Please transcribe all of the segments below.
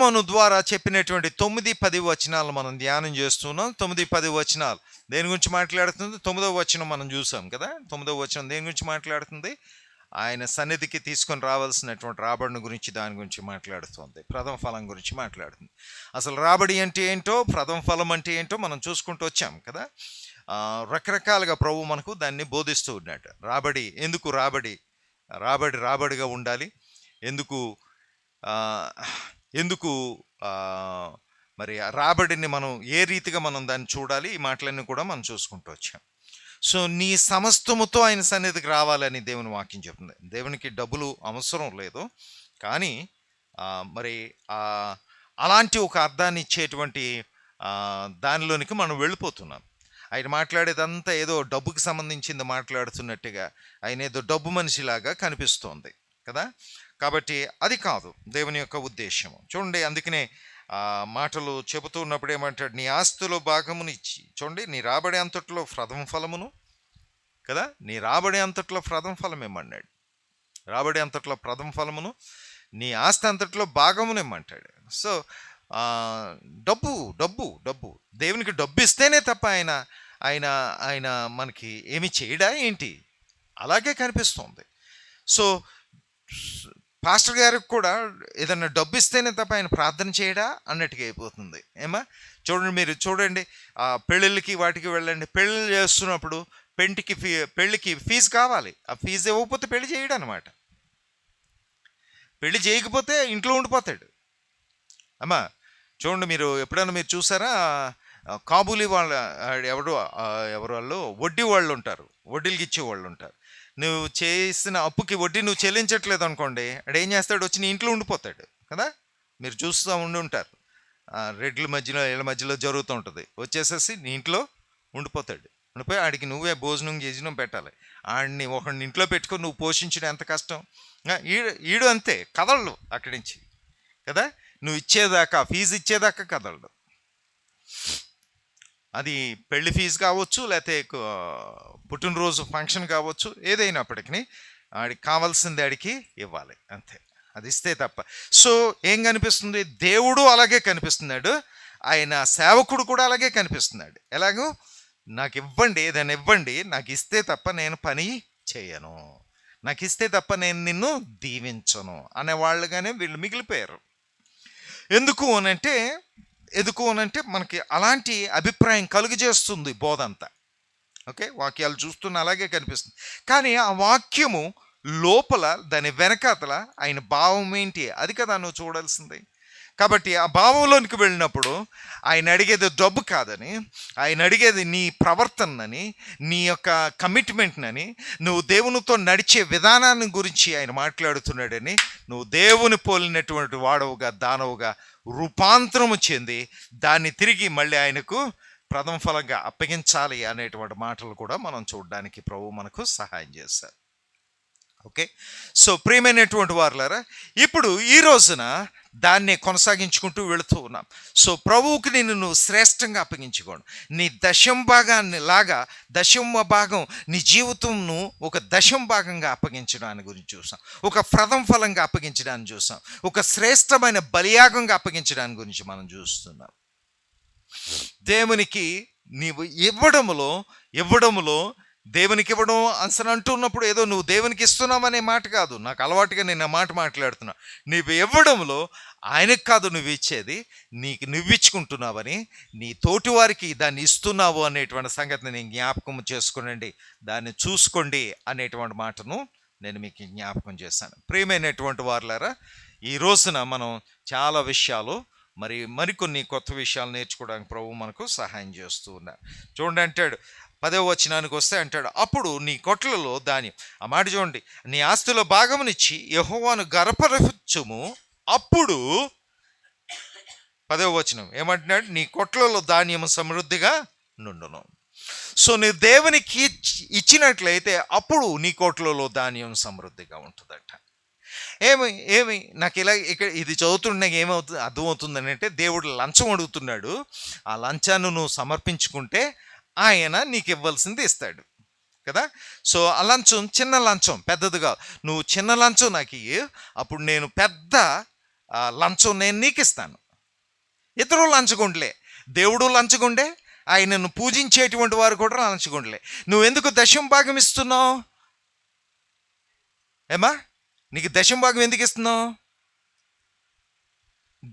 మన ద్వారా చెప్పినటువంటి 9-10 వచనాలు మనం ధ్యానం చేస్తున్నాం. 9-10 వచనాలు దేని గురించి మాట్లాడుతుంది? 9వ వచనం మనం చూసాం కదా. 9వ వచనం దేని గురించి మాట్లాడుతుంది? ఆయన సన్నిధికి తీసుకొని రావాల్సినటువంటి రాబడిని గురించి, దాని గురించి మాట్లాడుతుంది. ప్రథమ ఫలం గురించి మాట్లాడుతుంది. అసలు రాబడి అంటే ఏంటో, ప్రథమ ఫలం అంటే ఏంటో మనం చూసుకుంటూ వచ్చాం కదా. రకరకాలుగా ప్రభు మనకు దాన్ని బోధిస్తూ ఉన్నాడు. రాబడి ఎందుకు, రాబడిగా ఉండాలి, ఎందుకు మరి రాబడిని మనం ఏ రీతిగా మనం దాన్ని చూడాలి, ఈ మాటలన్నీ కూడా మనం చూసుకుంటూ వచ్చాం. సో నీ సమస్తముతో ఆయన సన్నిధికి రావాలని దేవుని వాక్యం చెప్తుంది. దేవునికి డబ్బులు అవసరం లేదు, కానీ మరి అలాంటి ఒక అర్థాన్ని ఇచ్చేటువంటి దానిలోనికి మనం వెళ్ళిపోతున్నాం. ఆయన మాట్లాడేదంతా ఏదో డబ్బుకి సంబంధించింది మాట్లాడుతున్నట్టుగా, ఆయన ఏదో డబ్బు మనిషిలాగా కనిపిస్తోంది కదా. కాబట్టి అది కాదు దేవుని యొక్క ఉద్దేశము. చూడండి, అందుకనే మాటలు చెబుతూ ఉన్నప్పుడు ఏమంటాడు? నీ ఆస్తిలో భాగమును ఇచ్చి, చూడండి, నీ రాబడి అంతట్లో ప్రథమ ఫలమును కదా, నీ రాబడి అంతట్లో ప్రథమ ఫలం ఏమన్నాడు? రాబడి అంతట్లో ప్రథమ ఫలమును, నీ ఆస్తి అంతట్లో భాగమును ఏమంటాడు? సో డబ్బు డబ్బు డబ్బు దేవునికి డబ్బు ఇస్తేనే తప్ప ఆయన ఆయన ఆయన మనకి ఏమి చేయడా ఏంటి? అలాగే కనిపిస్తుంది. సో పాస్టర్ గారికి కూడా ఏదన్నా డబ్బు ఇస్తేనే తప్ప ఆయన ప్రార్థన చేయడా అన్నట్టుగా అయిపోతుంది. ఏమా చూడండి, మీరు చూడండి, పెళ్ళిళ్ళకి వాటికి వెళ్ళండి. పెళ్ళిళ్ళు చేస్తున్నప్పుడు పెళ్ళికి ఫీజు కావాలి. ఆ ఫీజు ఇవ్వకపోతే పెళ్లి చేయడం అనమాట. పెళ్లి చేయకపోతే ఇంట్లో ఉండిపోతాడు. అమ్మా చూడండి, మీరు ఎప్పుడైనా మీరు చూసారా? కాబూలీ వాళ్ళ ఎవరు వాళ్ళు వడ్డీ వాళ్ళు ఉంటారు, వడ్డీలకి ఇచ్చే వాళ్ళు ఉంటారు. నువ్వు చేసిన అప్పుకి వడ్డీ నువ్వు చెల్లించట్లేదు అనుకోండి, అక్కడ ఏం చేస్తాడు? వచ్చి నీ ఇంట్లో ఉండిపోతాడు కదా. మీరు చూస్తూ ఉంటారు, రెడ్ల మధ్యలో ఇళ్ళ మధ్యలో జరుగుతూ ఉంటుంది. వచ్చేసేసి నీ ఇంట్లో ఉండిపోతాడు. ఉండిపోయి ఆడికి నువ్వే భోజనం పెట్టాలి. ఆడిని ఒకడిని ఇంట్లో పెట్టుకొని నువ్వు పోషించడం ఎంత కష్టం. ఈడు అంతే, కదలడు అక్కడి నుంచి కదా. నువ్వు ఇచ్చేదాకా, ఫీజు ఇచ్చేదాకా కదలడు. అది పెళ్లి ఫీజు కావచ్చు, లేకపోతే పుట్టినరోజు ఫంక్షన్ కావచ్చు, ఏదైనప్పటికీ ఆడికి కావాల్సింది ఆడికి ఇవ్వాలి, అంతే. అది ఇస్తే తప్ప. సో ఏం కనిపిస్తుంది? దేవుడు అలాగే కనిపిస్తున్నాడు, ఆయన సేవకుడు కూడా అలాగే కనిపిస్తున్నాడు. ఎలాగో నాకు ఇవ్వండి, ఏదైనా ఇవ్వండి, నాకు ఇస్తే తప్ప నేను పని చేయను, నాకు ఇస్తే తప్ప నేను నిన్ను దీవించను అనేవాళ్ళుగానే వీళ్ళు మిగిలిపోయారు. ఎందుకు అనంటే మనకి అలాంటి అభిప్రాయం కలుగజేస్తుంది బోధ అంతా. ఓకే, వాక్యాలు చూస్తున్న అలాగే కనిపిస్తుంది. కానీ ఆ వాక్యము లోపల, దాని వెనకాతల ఆయన భావం ఏంటి, అది కదా నువ్వు చూడాల్సింది. కాబట్టి ఆ భావంలోనికి వెళ్ళినప్పుడు ఆయన అడిగేది డబ్బు కాదని, ఆయన అడిగేది నీ ప్రవర్తనని, నీ యొక్క కమిట్మెంట్నని, నువ్వు దేవునితో నడిచే విధానాన్ని గురించి ఆయన మాట్లాడుతున్నాడని. నువ్వు దేవుని పోలినటువంటి వాడవుగా, దానవుగా రూపాంతరము చెంది దాన్ని తిరిగి మళ్ళీ ఆయనకు ప్రథమ ఫలంగా అప్పగించాలి అనేటువంటి మాటలు కూడా మనం చూడడానికి ప్రభు మనకు సహాయం చేశారు. ఓకే, సో ప్రియమైనటువంటి వారులారా, ఇప్పుడు ఈ రోజున దాన్ని కొనసాగించుకుంటూ వెళుతూ ఉన్నాం. సో ప్రభువుకి నువ్వు శ్రేష్టంగా అప్పగించుకోండి. నీ దశమ భాగం నీ జీవితంను ఒక దశమ భాగంగా అప్పగించడాన్ని గురించి చూసాం, ఒక ప్రథమ ఫలంగా అప్పగించడాన్ని చూసాం, ఒక శ్రేష్టమైన బలియాగంగా అప్పగించడాన్ని గురించి మనం చూస్తున్నాం. దేవునికి నీవు ఇవ్వడములో దేవునికి ఇవ్వడం అసలు అంటున్నప్పుడు ఏదో నువ్వు దేవునికి ఇస్తున్నావనే మాట కాదు. నాకు అలవాటుగా నేను ఆ మాట మాట్లాడుతున్నా. నువ్వు ఇవ్వడంలో ఆయనకు కాదు నువ్వు ఇచ్చేది, నీకు నువ్విచ్చుకుంటున్నావని, నీ తోటి వారికి దాన్ని ఇస్తున్నావు అనేటువంటి సంగతిని నేను జ్ఞాపకం చేసుకునండి, దాన్ని చూసుకోండి అనేటువంటి మాటను నేను మీకు జ్ఞాపకం చేశాను. ప్రియమైనటువంటి వారులారా, ఈ రోజున మనం చాలా విషయాలు, మరికొన్ని కొత్త విషయాలు నేర్చుకోవడానికి ప్రభు మనకు సహాయం చేస్తూ ఉన్నారు. చూడండి, అంటాడు 10వ వచనానికి వస్తే అంటాడు, అప్పుడు నీ కొట్లలో ధాన్యం. ఆ మాట చూడండి, నీ ఆస్తిలో భాగమునిచ్చి యెహోవాను గర్వపరచుము. అప్పుడు 10వ వచనం ఏమంటున్నాడు? నీ కొట్లలో ధాన్యము సమృద్ధిగా నుండును. సో నీ దేవునికి ఇచ్చినట్లయితే అప్పుడు నీ కొట్లలో ధాన్యం సమృద్ధిగా ఉంటుందట. ఏమి నాకు ఇక్కడ ఇది చదువుతుండే ఏమవుతుంది అర్థమవుతుందని అంటే, దేవుడు లంచం అడుగుతున్నాడు. ఆ లంచాన్ని నువ్వు సమర్పించుకుంటే ఆయన నీకు ఇవ్వాల్సింది ఇస్తాడు కదా. సో ఆ లంచం చిన్న లంచం, పెద్దదిగా. నువ్వు చిన్న లంచం నాకు ఇయ్యి, అప్పుడు నేను పెద్ద లంచం నేను నీకు ఇస్తాను. ఇద్దరు లంచగొండలే, దేవుడు లంచగొండే, ఆయనను పూజించేటువంటి వారు కూడా లంచగొండలే. నువ్వెందుకు దశం భాగం ఇస్తున్నావు? ఏమా, నీకు దశం భాగం ఎందుకు ఇస్తున్నావు?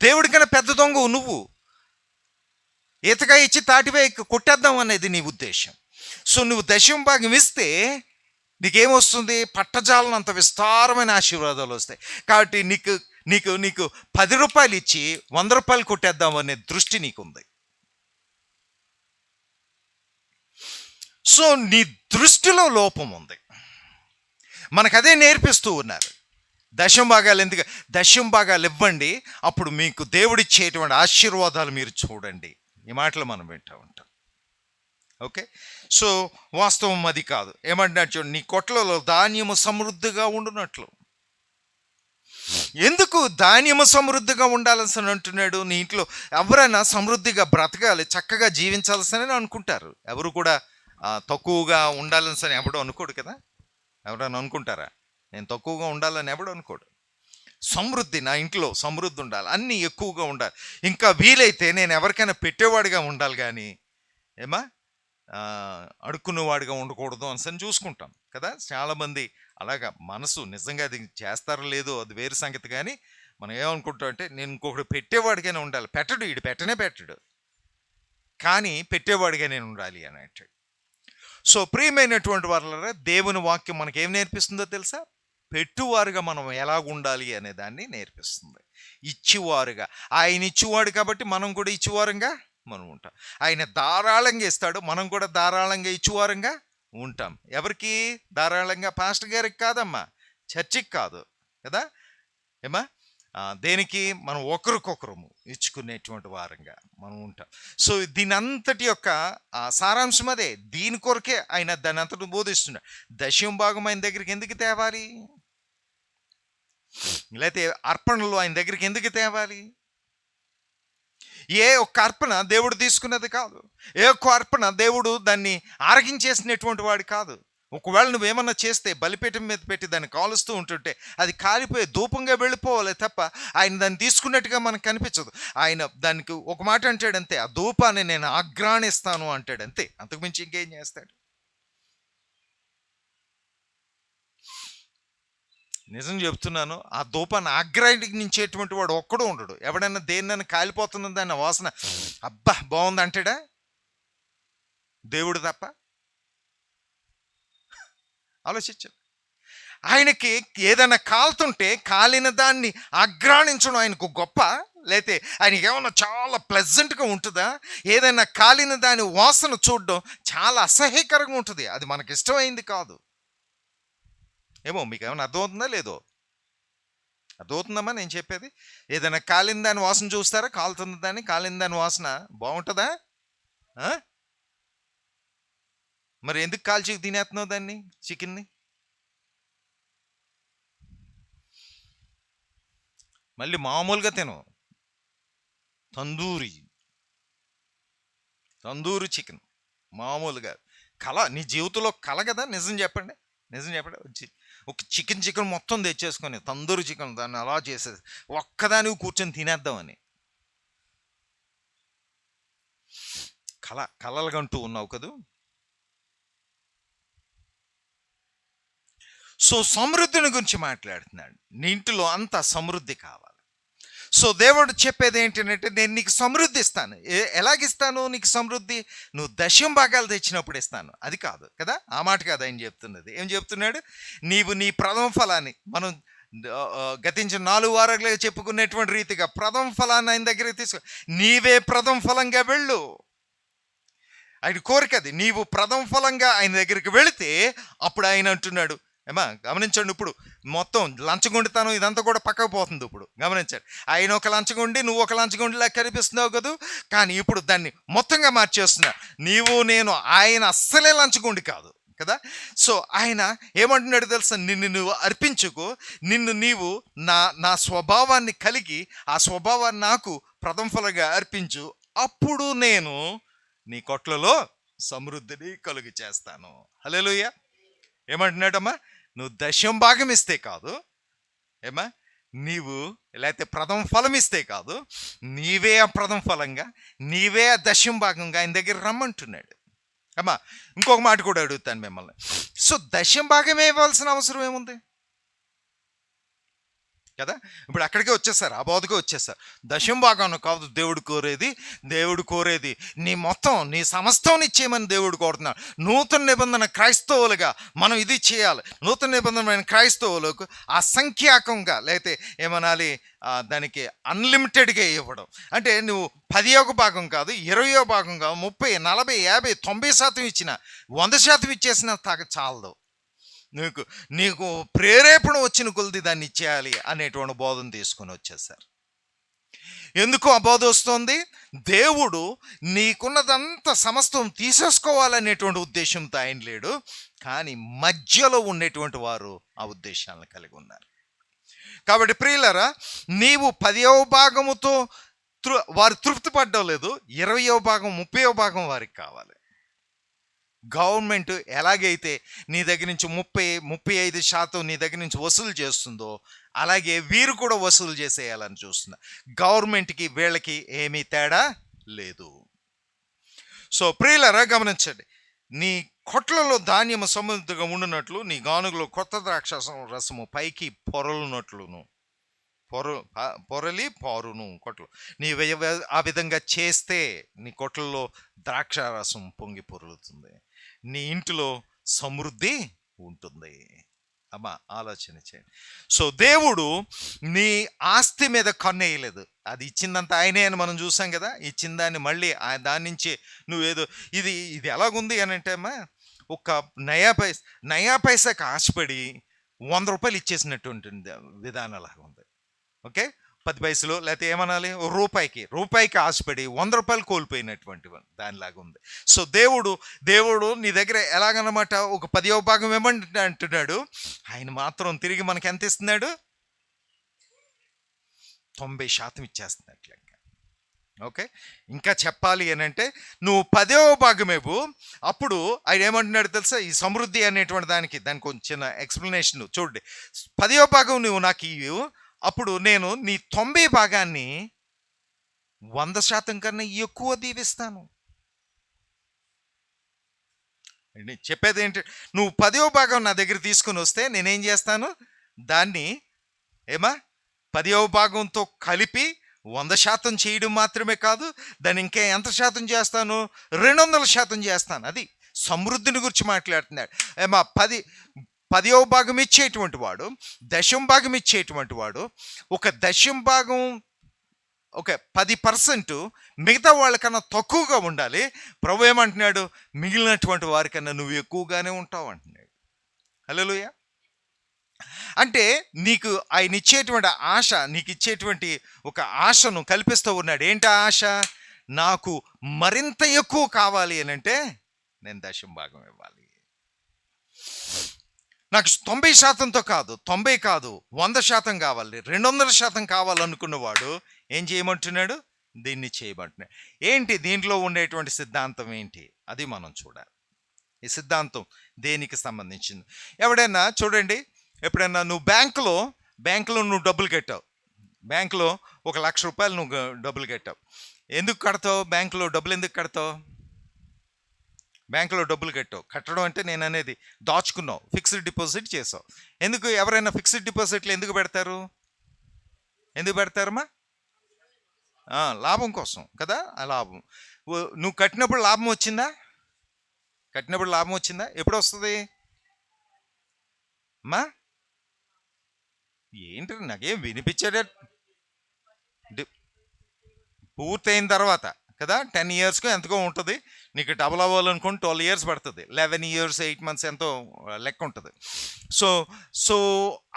దేవుడికన్నా పెద్ద దొంగవు నువ్వు. ఈతగా ఇచ్చి తాటివే కొట్టేద్దాం అనేది నీ ఉద్దేశం. సో నువ్వు దశం భాగం ఇస్తే నీకేమొస్తుంది? పట్టజాలనంత విస్తారమైన ఆశీర్వాదాలు వస్తాయి. కాబట్టి నీకు నీకు నీకు 10 రూపాయలు ఇచ్చి 100 రూపాయలు కొట్టేద్దాం అనే దృష్టి నీకుంది. సో నీ దృష్టిలో లోపం ఉంది. మనకు అదే నేర్పిస్తూ ఉన్నారు. దశం భాగాలు ఎందుకు? దశం భాగాలు ఇవ్వండి, అప్పుడు మీకు దేవుడిచ్చేటువంటి ఆశీర్వాదాలు మీరు చూడండి. ఈ మాటలు మనం వింటూ ఉంటాం. ఓకే, సో వాస్తవం అది కాదు. ఏమంటున్నాడు చూడండి, నీ కొట్లలో ధాన్యము సమృద్ధిగా ఉండునట్లు. ఎందుకు ధాన్యము సమృద్ధిగా ఉండాలని అంటున్నాడు? నీ ఇంట్లో ఎవరైనా సమృద్ధిగా బ్రతకాలి, చక్కగా జీవించాల్సిన అనుకుంటారు. ఎవరు కూడా తక్కువగా ఉండాలని ఎవడో అనుకోడు కదా. ఎవరైనా అనుకుంటారా? నేను తక్కువగా ఉండాలని ఎవడు అనుకోడు. సమృద్ధి, నా ఇంట్లో సమృద్ధి ఉండాలి, అన్నీ ఎక్కువగా ఉండాలి, ఇంకా వీలైతే నేను ఎవరికైనా పెట్టేవాడిగా ఉండాలి, కానీ ఏమా అడుక్కునేవాడిగా ఉండకూడదు అని చూసుకుంటాం కదా. చాలామంది అలాగా మనసు నిజంగా అది చేస్తారో లేదో అది వేరు సంగతి, కానీ మనం ఏమనుకుంటాం అంటే నేను ఇంకొకటి పెట్టేవాడిగానే ఉండాలి. పెట్టడు, వీడు పెట్టడు, కానీ పెట్టేవాడిగా నేను ఉండాలి అని అంటాడు. సో ప్రియమైనటువంటి వాళ్ళ దేవుని వాక్యం మనకేం నేర్పిస్తుందో తెలుసా? పెట్టువారుగా మనం ఎలాగుండాలి అనే దాన్ని నేర్పిస్తుంది. ఇచ్చివారుగా, ఆయన ఇచ్చివాడు కాబట్టి మనం కూడా ఇచ్చివారంగా మనం ఉంటాం. ఆయన ధారాళంగా ఇస్తాడు, మనం కూడా ధారాళంగా ఇచ్చివారంగా ఉంటాం. ఎవరికి ధారాళంగా? పాస్టర్ గారికి కాదమ్మా, చర్చికి కాదు కదా. ఏమా, దేనికి? మనం ఒకరికొకరు ఇచ్చుకునేటువంటి వారంగా మనం ఉంటాం. సో దీని అంతటి యొక్క సారాంశం అదే. దీని కొరకే ఆయన దాని అంతటి బోధిస్తున్నాడు. దశం భాగం ఆయన దగ్గరికి ఎందుకు తేవాలి? లేకపోతే అర్పణలు ఆయన దగ్గరికి ఎందుకు తేవాలి? ఏ ఒక్క అర్పణ దేవుడు తీసుకున్నది కాదు. ఏ ఒక్క అర్పణ దేవుడు దాన్ని ఆరగించేసినటువంటి వాడు కాదు. ఒకవేళ నువ్వేమన్నా చేస్తే బలిపీఠం మీద పెట్టి దాన్ని కాలుస్తూ ఉంటుంటే అది కాలిపోయి ధూపంగా వెళ్ళిపోవాలి తప్ప ఆయన దాన్ని తీసుకున్నట్టుగా మనకు కనిపించదు. ఆయన దానికి ఒక మాట అంటాడంతే, ఆ ధూపాన్ని నేను ఆగ్రాణిస్తాను అంటాడంతే, అంతకుమించి ఇంకేం చేస్తాడు? నిజం చెప్తున్నాను, ఆ ధూపాన్ని ఆగ్రహించేటువంటి వాడు ఒక్కడు ఉండడు. ఎవడైనా దేన్నైనా కాలిపోతున్న దాన్ని వాసన అబ్బా బాగుంది అంటాడా? దేవుడు తప్ప. ఆలోచించండి. ఆయనకి ఏదైనా కాలుతుంటే కాలిన దాన్ని ఆగ్రాణించడం ఆయనకు గొప్ప, లేతే ఆయనకి ఏమన్నా చాలా ప్లెజెంట్గా ఉంటుందా? ఏదైనా కాలిన దాని వాసన చూడడం చాలా అసహ్యకరంగా ఉంటుంది. అది మనకి ఇష్టమైంది కాదు. ఏమో మీకు ఏమైనా అర్థమవుతుందా లేదో? అర్థమవుతుందమ్మా నేను చెప్పేది? ఏదైనా కాలిన దాని వాసన చూస్తారా? కాలుతుంది దాన్ని, కాలిన దాని వాసన బాగుంటుందా? మరి ఎందుకు కాల్చి తినేస్తున్నావు దాన్ని, చికెన్ని? మళ్ళీ మామూలుగా తిను, తందూరి చికెన్ మామూలుగా. కళ నీ జీవితంలో కళ కదా. నిజం చెప్పండి వచ్చి ఒక చికెన్ మొత్తం తెచ్చేసుకొని తందూరి చికెన్ దాన్ని అలా చేసేది ఒక్కదాని కూర్చొని తినేద్దామని కలలుగంటూ ఉన్నావు కదూ. సో సమృద్ధిని గురించి మాట్లాడుతున్నాడు. నీ ఇంటిలో అంత సమృద్ధి కావాలి. సో దేవుడు చెప్పేది ఏంటంటే, నేను నీకు సమృద్ధి ఇస్తాను. ఎలాగిస్తాను నీకు సమృద్ధి? నువ్వు దశం భాగాలు తెచ్చినప్పుడు ఇస్తాను. అది కాదు కదా, ఆ మాట కాదు ఆయన చెప్తున్నది. ఏం చెప్తున్నాడు? నీవు నీ ప్రథమ ఫలాన్ని, మనం గతించిన 4 వారాలుగా చెప్పుకునేటువంటి రీతిగా ప్రథమ ఫలాన్ని ఆయన దగ్గరికి తీసుకో. నీవే ప్రథమ ఫలంగా వెళ్ళు. ఆయన కోరికది. నీవు ప్రథమ ఫలంగా ఆయన దగ్గరికి వెళితే అప్పుడు ఆయన అంటున్నాడు, ఏమా గమనించండి, ఇప్పుడు మొత్తం లంచగొండితనం ఇదంతా కూడా పక్కకు పోతుంది. ఇప్పుడు గమనించండి, ఆయన ఒక లంచగొండి, నువ్వు ఒక లంచగొండిలా కనిపిస్తున్నావు కదా, కానీ ఇప్పుడు దాన్ని మొత్తంగా మార్చేస్తున్నా. నేను ఆయన అస్సలే లంచగొండి కాదు కదా. సో ఆయన ఏమంటున్నాడు తెలుసా? నిన్ను నువ్వు అర్పించుకో, నీవు నా స్వభావాన్ని కలిగి ఆ స్వభావాన్ని నాకు ప్రథమ ఫలంగా అర్పించు, అప్పుడు నేను నీ కొట్లలో సమృద్ధిని కలుగు చేస్తాను. హల్లెలూయా. ఏమంటున్నాడమ్మా? నువ్వు దశం భాగం ఇస్తే కాదు, ఏమా నీవు లేకపోతే ప్రథమ ఫలం ఇస్తే కాదు, నీవే ఆ ప్రథమ ఫలంగా, నీవే ఆ దశమ భాగంగా ఆయన దగ్గర రమ్మంటున్నాడు. అమ్మా ఇంకొక మాట కూడా అడుగుతాను మిమ్మల్ని. సో దశమ భాగమే ఇవ్వాల్సిన అవసరం ఏముంది కదా? ఇప్పుడు అక్కడికే వచ్చేసారు, ఆ బోధకే వచ్చేసారు. దశమ భాగం కాదు దేవుడు కోరేది నీ మొత్తం, నీ సమస్తం ఇచ్చేయమని దేవుడు కోరుతున్నాడు. నూతన నిబంధన క్రైస్తవులుగా మనం ఇది చేయాలి. నూతన నిబంధనమైన క్రైస్తవులకు అసంఖ్యాకంగా, లేకపోతే ఏమనాలి, దానికి అన్లిమిటెడ్గా ఇవ్వడం. అంటే నువ్వు 10వ భాగం కాదు, 20వ భాగం కాదు, 30, 40, 50, 90% ఇచ్చిన, 100% ఇచ్చేసిన చాలదు. నీకు ప్రేరేపణ వచ్చిన కొలది దాన్ని ఇచ్చేయాలి అనేటువంటి బోధన తీసుకొని వచ్చేసారు. ఎందుకు ఆ బోధ వస్తుంది? దేవుడు నీకున్నదంతా సమస్తం తీసేసుకోవాలనేటువంటి ఉద్దేశంతో ఆయన లేడు, కానీ మధ్యలో ఉండేటువంటి వారు ఆ ఉద్దేశాలను కలిగి ఉన్నారు. కాబట్టి ప్రియులారా, నీవు 10వ భాగముతో వారు తృప్తి పడ్డలేదు, 20వ భాగం 30వ భాగం వారికి కావాలి. గవర్నమెంట్ ఎలాగైతే నీ దగ్గర నుంచి 30-35% నీ దగ్గర నుంచి వసూలు చేస్తుందో, అలాగే వీరు కూడా వసూలు చేసేయాలని చూస్తున్నారు. గవర్నమెంట్కి వీళ్ళకి ఏమీ తేడా లేదు. సో ప్రియులారా గమనించండి, నీ కొట్లలో ధాన్యము సమృద్ధిగా ఉండినట్లు, నీ గానుగలో కొత్త ద్రాక్ష రసము పైకి పొరలునట్లును, పారును కొట్లు. నీ ఆ విధంగా చేస్తే నీ కొట్లలో ద్రాక్ష రసం పొంగి పొరులుతుంది, నీ ఇంటిలో సమృద్ధి ఉంటుంది. అమ్మా ఆలోచన చేయండి. సో దేవుడు నీ ఆస్తి మీద కన్నేయలేదు, అది ఇచ్చిందంత ఆయనే అని మనం చూసాం కదా. ఇచ్చిన దాన్ని మళ్ళీ దాని నుంచి నువ్వేదో ఇది ఎలాగుంది అని అంటే అమ్మా, ఒక నయా పైసాకి ఆశపడి 100 రూపాయలు ఇచ్చేసినటువంటి విధానం లాగా ఉంది. ఓకే, 10 పైసలు లేకపోతే ఏమనాలి, రూపాయికి ఆశపడి 100 రూపాయలు కోల్పోయినటువంటి దానిలాగా ఉంది. సో దేవుడు నీ దగ్గర ఎలాగనమాట, ఒక 10వ భాగం ఇవ్వండి అంటున్నాడు, ఆయన మాత్రం తిరిగి మనకి ఎంత ఇస్తున్నాడు? 90% ఇచ్చేస్తున్నట్లు. ఓకే, ఇంకా చెప్పాలి అని అంటే నువ్వు 10వ భాగం ఇవ్వు, అప్పుడు ఆయన ఏమంటున్నాడు తెలుసా? ఈ సమృద్ధి అనేటువంటి దానికి కొంచెం ఎక్స్ప్లెనేషన్ చూడండి. 10వ భాగం నువ్వు నాకు ఇవ్వు, అప్పుడు నేను నీ 90 భాగాన్ని 100% కన్నా ఎక్కువ దీవిస్తాను. చెప్పేది ఏంటి? నువ్వు 10వ భాగం నా దగ్గర తీసుకుని వస్తే నేనేం చేస్తాను, దాన్ని 10వ భాగంతో కలిపి 100% చేయడం మాత్రమే కాదు, దాన్ని ఇంకా ఎంత శాతం చేస్తాను? 200% చేస్తాను. అది సమృద్ధిని గురించి మాట్లాడుతున్నాడు. 10వ భాగం ఇచ్చేటువంటి వాడు, దశమ భాగం ఇచ్చేటువంటి వాడు, ఒక దశమ భాగం ఒక 10% మిగతా వాళ్ళకన్నా తక్కువగా ఉండాలి. ప్రభు ఏమంటున్నాడు? మిగిలినటువంటి వారికన్నా నువ్వు ఎక్కువగానే ఉంటావు అంటున్నాడు. హల్లెలూయా. అంటే నీకు ఆయన ఇచ్చేటువంటి ఆశ, నీకు ఇచ్చేటువంటి ఒక ఆశను కల్పిస్తూ ఉన్నాడు. ఏంటి ఆశ? నాకు మరింత ఎక్కువ కావాలి అని అంటే నేను దశమ భాగం ఇవ్వాలి. నాకు 90%తో కాదు, 90 కాదు, 100% కావాలి, 200% కావాలనుకున్నవాడు ఏం చేయమంటున్నాడు? దీన్ని చేయమంటున్నాడు. ఏంటి దీంట్లో ఉండేటువంటి సిద్ధాంతం ఏంటి? అది మనం చూడాలి. ఈ సిద్ధాంతం దేనికి సంబంధించింది? ఎవడైనా చూడండి, ఎప్పుడైనా నువ్వు బ్యాంకులో నువ్వు డబ్బులు కట్టావు, బ్యాంకులో 1,00,000 రూపాయలు నువ్వు డబ్బులు కట్టావు. ఎందుకు కడతావు? బ్యాంకులో డబ్బులు ఎందుకు కడతావు? బ్యాంకులో డబ్బులు కట్టడం అంటే నేను అనేది దాచుకున్నావు, ఫిక్స్డ్ డిపాజిట్ చేసావు. ఎందుకు? ఎవరైనా ఫిక్స్డ్ డిపాజిట్లు ఎందుకు పెడతారు? ఎందుకు పెడతారమ్మా? లాభం కోసం కదా. ఆ లాభం నువ్వు కట్టినప్పుడు లాభం వచ్చిందా? ఎప్పుడు వస్తుంది అమ్మా? ఏంటి నాకేం వినిపించేట? పూర్తయిన తర్వాత కదా, 10 ఇయర్స్కో ఎంతకో ఉంటుంది. నీకు డబుల్ అవ్వాలనుకోండి 12 ఇయర్స్ పడుతుంది, 11 ఇయర్స్ 8 మంత్స్ ఎంతో లెక్క ఉంటుంది. సో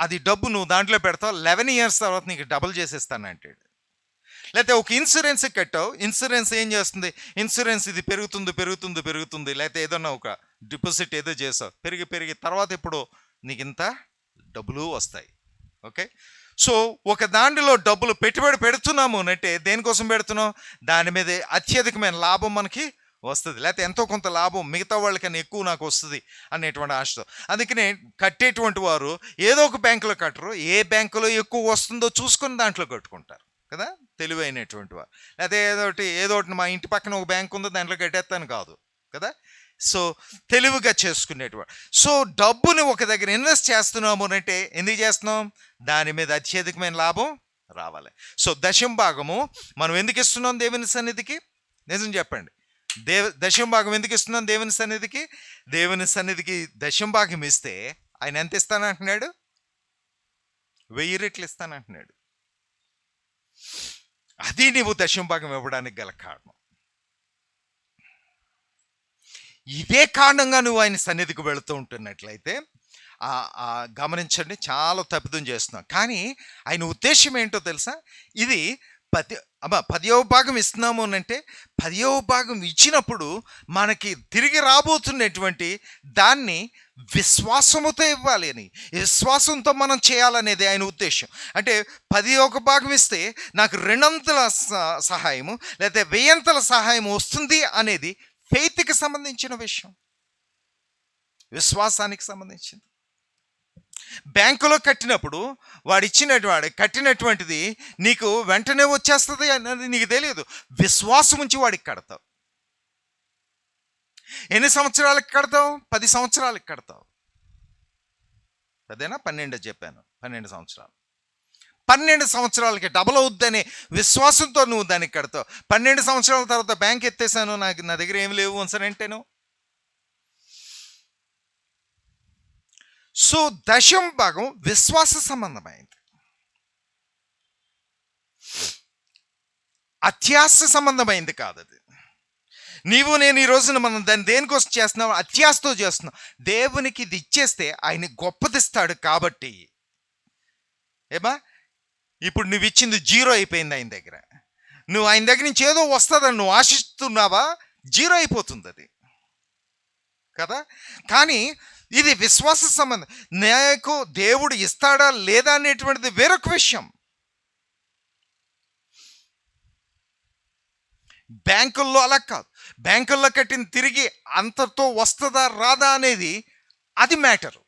అది డబ్బు నువ్వు దాంట్లో పెడతావు, 11 ఇయర్స్ తర్వాత నీకు డబుల్ చేసేస్తానంటాడు. లేకపోతే ఒక ఇన్సూరెన్స్ కట్టావు, ఇన్సూరెన్స్ ఏం చేస్తుంది? ఇన్సూరెన్స్ ఇది పెరుగుతుంది. లేకపోతే ఏదన్నా ఒక డిపాజిట్ ఏదో చేసావు, పెరిగి తర్వాత ఇప్పుడు నీకు ఇంత డబ్బులు వస్తాయి. ఓకే, సో ఒక దాంట్లో డబ్బులు పెట్టుబడి పెడుతున్నాము అంటే దేనికోసం పెడుతున్నాం? దాని మీద అత్యధికమైన లాభం మనకి వస్తుంది, లేకపోతే ఎంతో కొంత లాభం మిగతా వాళ్ళకన్నా ఎక్కువ నాకు వస్తుంది అనేటువంటి ఆశతో. అందుకనే కట్టేటువంటి వారు ఏదో ఒక బ్యాంకులో కట్టరు, ఏ బ్యాంకులో ఎక్కువ వస్తుందో చూసుకొని దాంట్లో కట్టుకుంటారు కదా, తెలివైనటువంటి వారు. లేకపోతే ఏదో ఒకటి మా ఇంటి పక్కన ఒక బ్యాంక్ ఉందో దాంట్లో కట్టేస్తాను కాదు కదా. సో తెలివిగా చేసుకునేటువంటి. సో డబ్బుని ఒక దగ్గర ఇన్వెస్ట్ చేస్తున్నాము అంటే ఎందుకు చేస్తున్నాం? దాని మీద అత్యధికమైన లాభం రావాలి. సో దశమ భాగము మనం ఎందుకు ఇస్తున్నాం దేవుని సన్నిధికి? నిజం చెప్పండి, దశమ భాగం ఎందుకు ఇస్తున్నాం దేవుని సన్నిధికి? దేవుని సన్నిధికి దశమ భాగం ఇస్తే ఆయన ఎంత ఇస్తానంటున్నాడు? 1000 రెట్లు ఇస్తానంటున్నాడు. అది నీవు దశమ భాగం ఇవ్వడానికి గల కారణం. ఇదే కారణంగా నువ్వు ఆయన సన్నిధికి వెళుతూ ఉంటున్నట్లయితే గమనించండి, చాలా తప్పిదం చేస్తున్నాం. కానీ ఆయన ఉద్దేశం ఏంటో తెలుసా? ఇది 10వ భాగం ఇస్తున్నాము అంటే 10వ భాగం ఇచ్చినప్పుడు మనకి తిరిగి రాబోతున్నటువంటి దాన్ని విశ్వాసముతో ఇవ్వాలి అని, విశ్వాసంతో మనం చేయాలనేది ఆయన ఉద్దేశం. అంటే 10వ భాగం ఇస్తే నాకు 200 సహాయము లేకపోతే 1000 సహాయం వస్తుంది అనేది ఫెయిత్కి సంబంధించిన విషయం, విశ్వాసానికి సంబంధించింది. బ్యాంకులో కట్టినప్పుడు కట్టినటువంటిది నీకు వెంటనే వచ్చేస్తుంది అన్నది నీకు తెలియదు. విశ్వాసం ఉంచి వాడికి కడతావు. ఎన్ని సంవత్సరాలకు కడతావు? 10 సంవత్సరాలకు కడతావు. అదేనా 12 చెప్పాను, 12 సంవత్సరాలు. 12 సంవత్సరాలకి డబల్ అవుద్దనే విశ్వాసంతో నువ్వు దానికి కడతావు. 12 సంవత్సరాల తర్వాత బ్యాంక్ ఎత్తేసాను, నా దగ్గర ఏమి లేవు అనంటేను. సో దశమ భాగం విశ్వాస సంబంధమైంది, అత్యాశ సంబంధమైంది కాదు. అది నీవు నేను ఈ రోజున మనం దాన్ని దేనికోసం చేస్తున్నాం? అత్యాశతో చేస్తున్నాం. దేవునికి ఇది ఇచ్చేస్తే ఆయన గొప్పదిస్తాడు కాబట్టి. ఏమా ఇప్పుడు నువ్వు ఇచ్చింది 0 అయిపోయింది ఆయన దగ్గర. నువ్వు ఆయన దగ్గర నుంచి ఏదో వస్తుందని నువ్వు ఆశిస్తున్నావా? 0 అయిపోతుంది అది కదా. కానీ ఇది విశ్వాస సంబంధం. నాకు దేవుడు ఇస్తాడా లేదా అనేటువంటిది వేరొక విషయం. బ్యాంకుల్లో అలా కాదు. బ్యాంకుల్లో కట్టిన తిరిగి అంతతో వస్తుందా రాదా అనేది అది మ్యాటరు.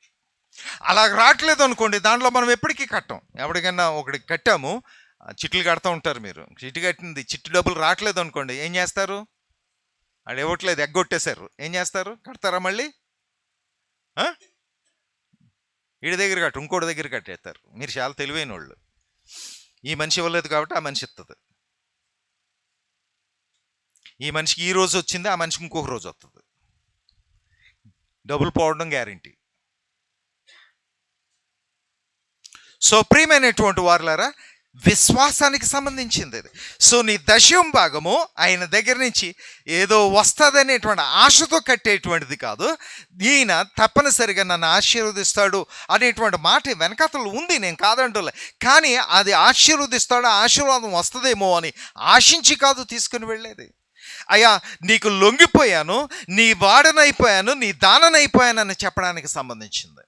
అలా రావట్లేదు అనుకోండి, దాంట్లో మనం ఎప్పటికీ కట్టాం. ఎవరికైనా ఒకటి కట్టాము, చిట్లు కడతా ఉంటారు మీరు. చిట్టు డబ్బులు రావట్లేదు అనుకోండి, ఏం చేస్తారు? అది ఇవ్వట్లేదు, ఎగ్గొట్టేశారు, ఏం చేస్తారు? కడతారా మళ్ళీ? వీడి దగ్గర కట్టు, ఇంకోటి దగ్గర కట్టేస్తారు. మీరు చాలా తెలివైన వాళ్ళు. ఈ మనిషి ఇవ్వలేదు కాబట్టి ఆ మనిషి ఇస్తుంది. ఈ మనిషికి ఈ రోజు వచ్చింది, ఆ మనిషికి ఇంకొక రోజు వస్తుంది. డబ్బులు పోవడం గ్యారంటీ. సో ప్రియమైనటువంటి వారులారా, విశ్వాసానికి సంబంధించింది ఇది. సో నీ దశమ భాగము ఆయన దగ్గర నుంచి ఏదో వస్తుందనేటువంటి ఆశతో కట్టేటువంటిది కాదు. ఈయన తప్పనిసరిగా నన్ను ఆశీర్వదిస్తాడు అనేటువంటి మాట వెనకాతలు ఉంది, నేను కాదంటలే. కానీ అది ఆశీర్వదిస్తాడు, ఆశీర్వాదం వస్తుందేమో అని ఆశించి కాదు తీసుకుని వెళ్ళేది. అయ్యా నీకు లొంగిపోయాను, నీ వాడనైపోయాను, నీ దాననైపోయానని చెప్పడానికి సంబంధించింది.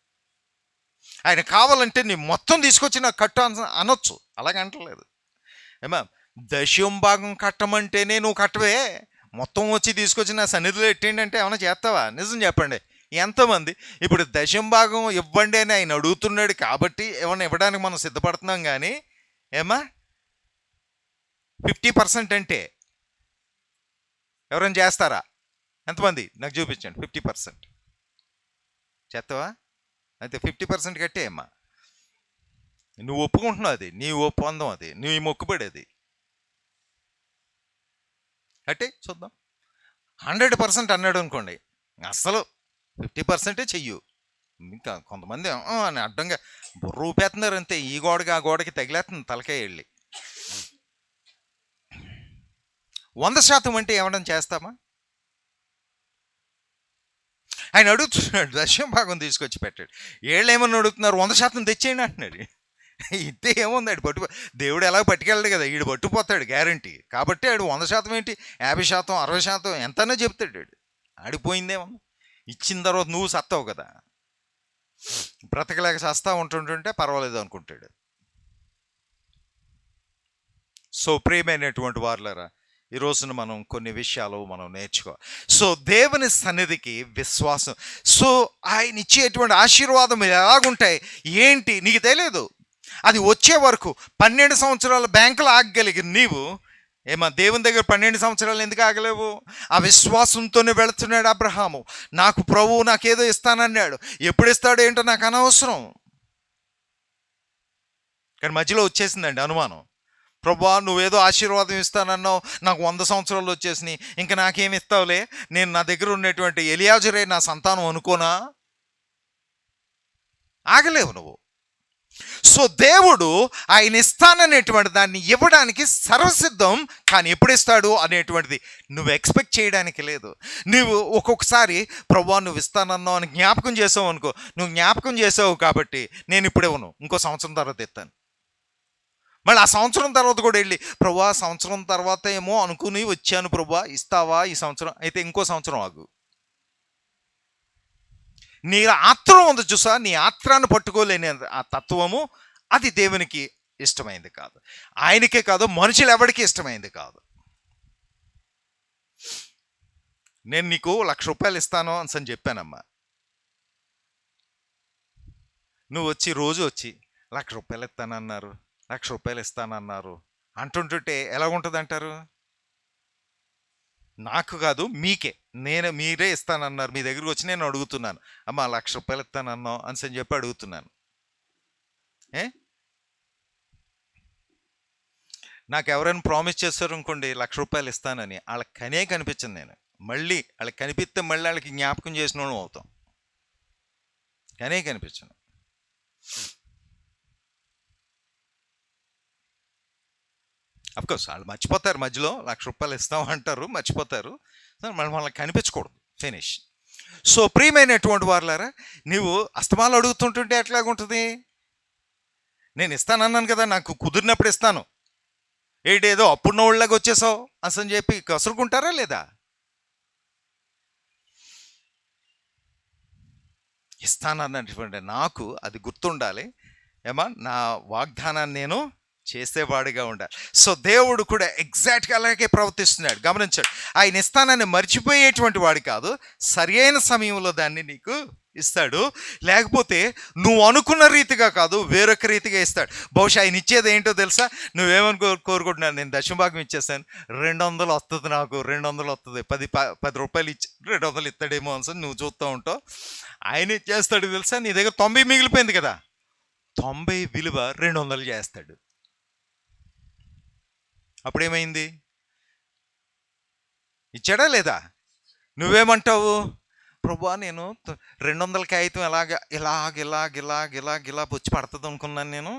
ఆయన కావాలంటే నీ మొత్తం తీసుకొచ్చి నాకు కట్టు అనొచ్చు, అలాగే అంటలేదు. ఏమా దశమ భాగం కట్టమంటేనే నువ్వు కట్టవే, మొత్తం వచ్చి తీసుకొచ్చి నా సన్నిధిలో ఎట్టేయండి అంటే ఏమైనా చేస్తావా? నిజం చెప్పండి, ఎంతమంది ఇప్పుడు దశమ భాగం ఇవ్వండి అని ఆయన అడుగుతున్నాడు కాబట్టి ఏమన్నా ఇవ్వడానికి మనం సిద్ధపడుతున్నాం. కానీ ఏమా 50% అంటే ఎవరైనా చేస్తారా? ఎంతమంది నాకు చూపించండి. 50% చేస్తావా? అయితే 50% కట్టేయమ్మా. నువ్వు ఒప్పుకుంటున్నావు, అది నీ ఒప్పందం, అది నువ్వు మొక్కుబడేది. కట్టే చూద్దాం. 100% అన్నాడు అనుకోండి, అస్సలు 50% చెయ్యు. ఇంకా కొంతమంది అని అడ్డంగా బుర్ర ఊపేస్తున్నారు అంతే. ఈ గోడకి ఆ గోడకి తగిలేస్తుంది తలకాయ వెళ్ళి. 100% అంటే ఏమన్నా చేస్తామా? ఆయన అడుగుతున్నాడు, దశమ భాగం తీసుకొచ్చి పెట్టాడు. ఏళ్ళు ఏమన్నా అడుగుతున్నారు, 100% తెచ్చేయండి అంటున్నాడు. ఇదే ఏముంది, ఆడు దేవుడు ఎలా పట్టుకెళ్ళడు కదా, ఈడు పట్టుకుపోతాడు గ్యారంటీ. కాబట్టి ఆడు 100% ఏంటి, 50%, 60% ఎంతనే చెప్తాడు. ఆడు ఆడిపోయిందేమో. ఇచ్చిన తర్వాత నువ్వు సత్తావు కదా, బ్రతకలేక సస్తా ఉంటుంటే పర్వాలేదు అనుకుంటాడు. సో ప్రియమైనటువంటి వారులారా, ఈ రోజున మనం కొన్ని విషయాలు మనం నేర్చుకోవాలి. సో దేవుని సన్నిధికి విశ్వాసం, సో ఆయన ఇచ్చేటువంటి ఆశీర్వాదం ఎలాగుంటాయి ఏంటి నీకు తెలియదు. అది వచ్చే వరకు 12 సంవత్సరాల బ్యాంకులో ఆగగలిగి నీవు దేవుని దగ్గర 12 సంవత్సరాలు ఎందుకు ఆగలేవు? ఆ విశ్వాసంతోనే వెళుతున్నాడు అబ్రహాము. నాకు ప్రభువు నాకేదో ఇస్తానన్నాడు, ఎప్పుడు ఇస్తాడు ఏంటో నాకు అనవసరం. కానీ మధ్యలో వచ్చేసిందండి అనుమానం. ప్రభువా నువ్వేదో ఆశీర్వాదం ఇస్తానన్నావు, నాకు 100 సంవత్సరాలు వచ్చేసినాయి, ఇంకా నాకేమి ఇస్తావులే, నేను నా దగ్గర ఉండేటువంటి ఎలియాజరే నా సంతానం అనుకోనా? ఆగలేవు నువ్వు. సో దేవుడు ఆయన ఇస్తాననేటువంటి దాన్ని ఇవ్వడానికి సర్వసిద్ధం, కానీ ఎప్పుడు ఇస్తాడు అనేటువంటిది నువ్వు ఎక్స్పెక్ట్ చేయడానికి లేదు. నువ్వు ఒక్కొక్కసారి ప్రభువా నువ్వు ఇస్తానన్నావు అని జ్ఞాపకం చేసావు అనుకో, నువ్వు జ్ఞాపకం చేసావు కాబట్టి నేను ఇప్పుడు ఇవ్వను, ఇంకో సంవత్సరం తర్వాత ఇస్తాను. మళ్ళీ ఆ సంవత్సరం తర్వాత కూడా వెళ్ళి ప్రభువా సంవత్సరం తర్వాత ఏమో అనుకుని వచ్చాను ప్రభువా ఇస్తావా ఈ సంవత్సరం, అయితే ఇంకో సంవత్సరం ఆగు. నీ ఆత్రం ఉంది చూసా, నీ ఆత్రాన్ని పట్టుకోలేని ఆ తత్వము అది దేవునికి ఇష్టమైంది కాదు, ఆయనకే కాదు మనుషులు ఎవరికి ఇష్టమైంది కాదు. నేను నీకు 1,00,000 రూపాయలు ఇస్తాను అని చెప్పానమ్మా, నువ్వు వచ్చి రోజు వచ్చి 1,00,000 రూపాయలు ఇస్తానన్నారు, 1,00,000 రూపాయలు ఇస్తానన్నారు అంటుంటుంటే ఎలా ఉంటుంది అంటారు? నాకు కాదు మీకే, మీరే ఇస్తానన్నారు, మీ దగ్గరికి వచ్చి నేను అడుగుతున్నాను, అమ్మ 1,00,000 రూపాయలు ఇస్తానన్నావు అని చెప్పి అడుగుతున్నాను. నాకు ఎవరైనా ప్రామిస్ చేస్తారు అనుకోండి 1,00,000 రూపాయలు ఇస్తానని, వాళ్ళకి కనిపించింది. నేను మళ్ళీ వాళ్ళకి కనిపిస్తే మళ్ళీ వాళ్ళకి జ్ఞాపకం చేసిన వాళ్ళం అవుతాం. కనిపించను. అఫ్కోర్స్ వాళ్ళు మర్చిపోతారు, మధ్యలో 1,00,000 రూపాయలు ఇస్తాం అంటారు, మర్చిపోతారు, మనకి కనిపించకూడదు, ఫినిష్. సో ప్రియమైనటువంటి వారులారా, నీవు అస్తమాలు అడుగుతుంటుంటే ఎట్లాగుంటుంది? నేను ఇస్తానన్నాను కదా, నాకు కుదిరినప్పుడు ఇస్తాను, ఏదో అప్పుడు నోళ్ళగా వచ్చేసావు అని చెప్పి కసురుకుంటారా లేదా? ఇస్తానన్నటువంటి నాకు అది గుర్తుండాలి. నా వాగ్దానాన్ని నేను చేసేవాడిగా ఉండాలి. సో దేవుడు కూడా ఎగ్జాక్ట్గా అలాగే ప్రవర్తిస్తున్నాడు. గమనించాడు, ఆయన ఇస్తానని మర్చిపోయేటువంటి వాడు కాదు, సరి అయిన సమయంలో దాన్ని నీకు ఇస్తాడు. లేకపోతే నువ్వు అనుకున్న రీతిగా కాదు, వేరొక రీతిగా ఇస్తాడు. బహుశా ఆయన ఇచ్చేది ఏంటో తెలుసా? నువ్వేమని కోరుకుంటున్నాను, నేను దశమభాగం ఇచ్చేస్తాను, 200 వస్తుంది, నాకు 200 వస్తుంది, 10 రూపాయలు ఇచ్చి 200 ఇస్తాడేమో అని నువ్వు చూస్తూ ఉంటావు. ఆయన ఇచ్చేస్తాడు తెలుసా, నీ దగ్గర 90 మిగిలిపోయింది కదా, 90 విలువ 200 చేస్తాడు. అప్పుడేమైంది? ఇచ్చాడా లేదా? నువ్వేమంటావు? ప్రభువా నేను 200 కాగితం ఇలాగ వచ్చి పడుతుంది అనుకున్నాను, నేను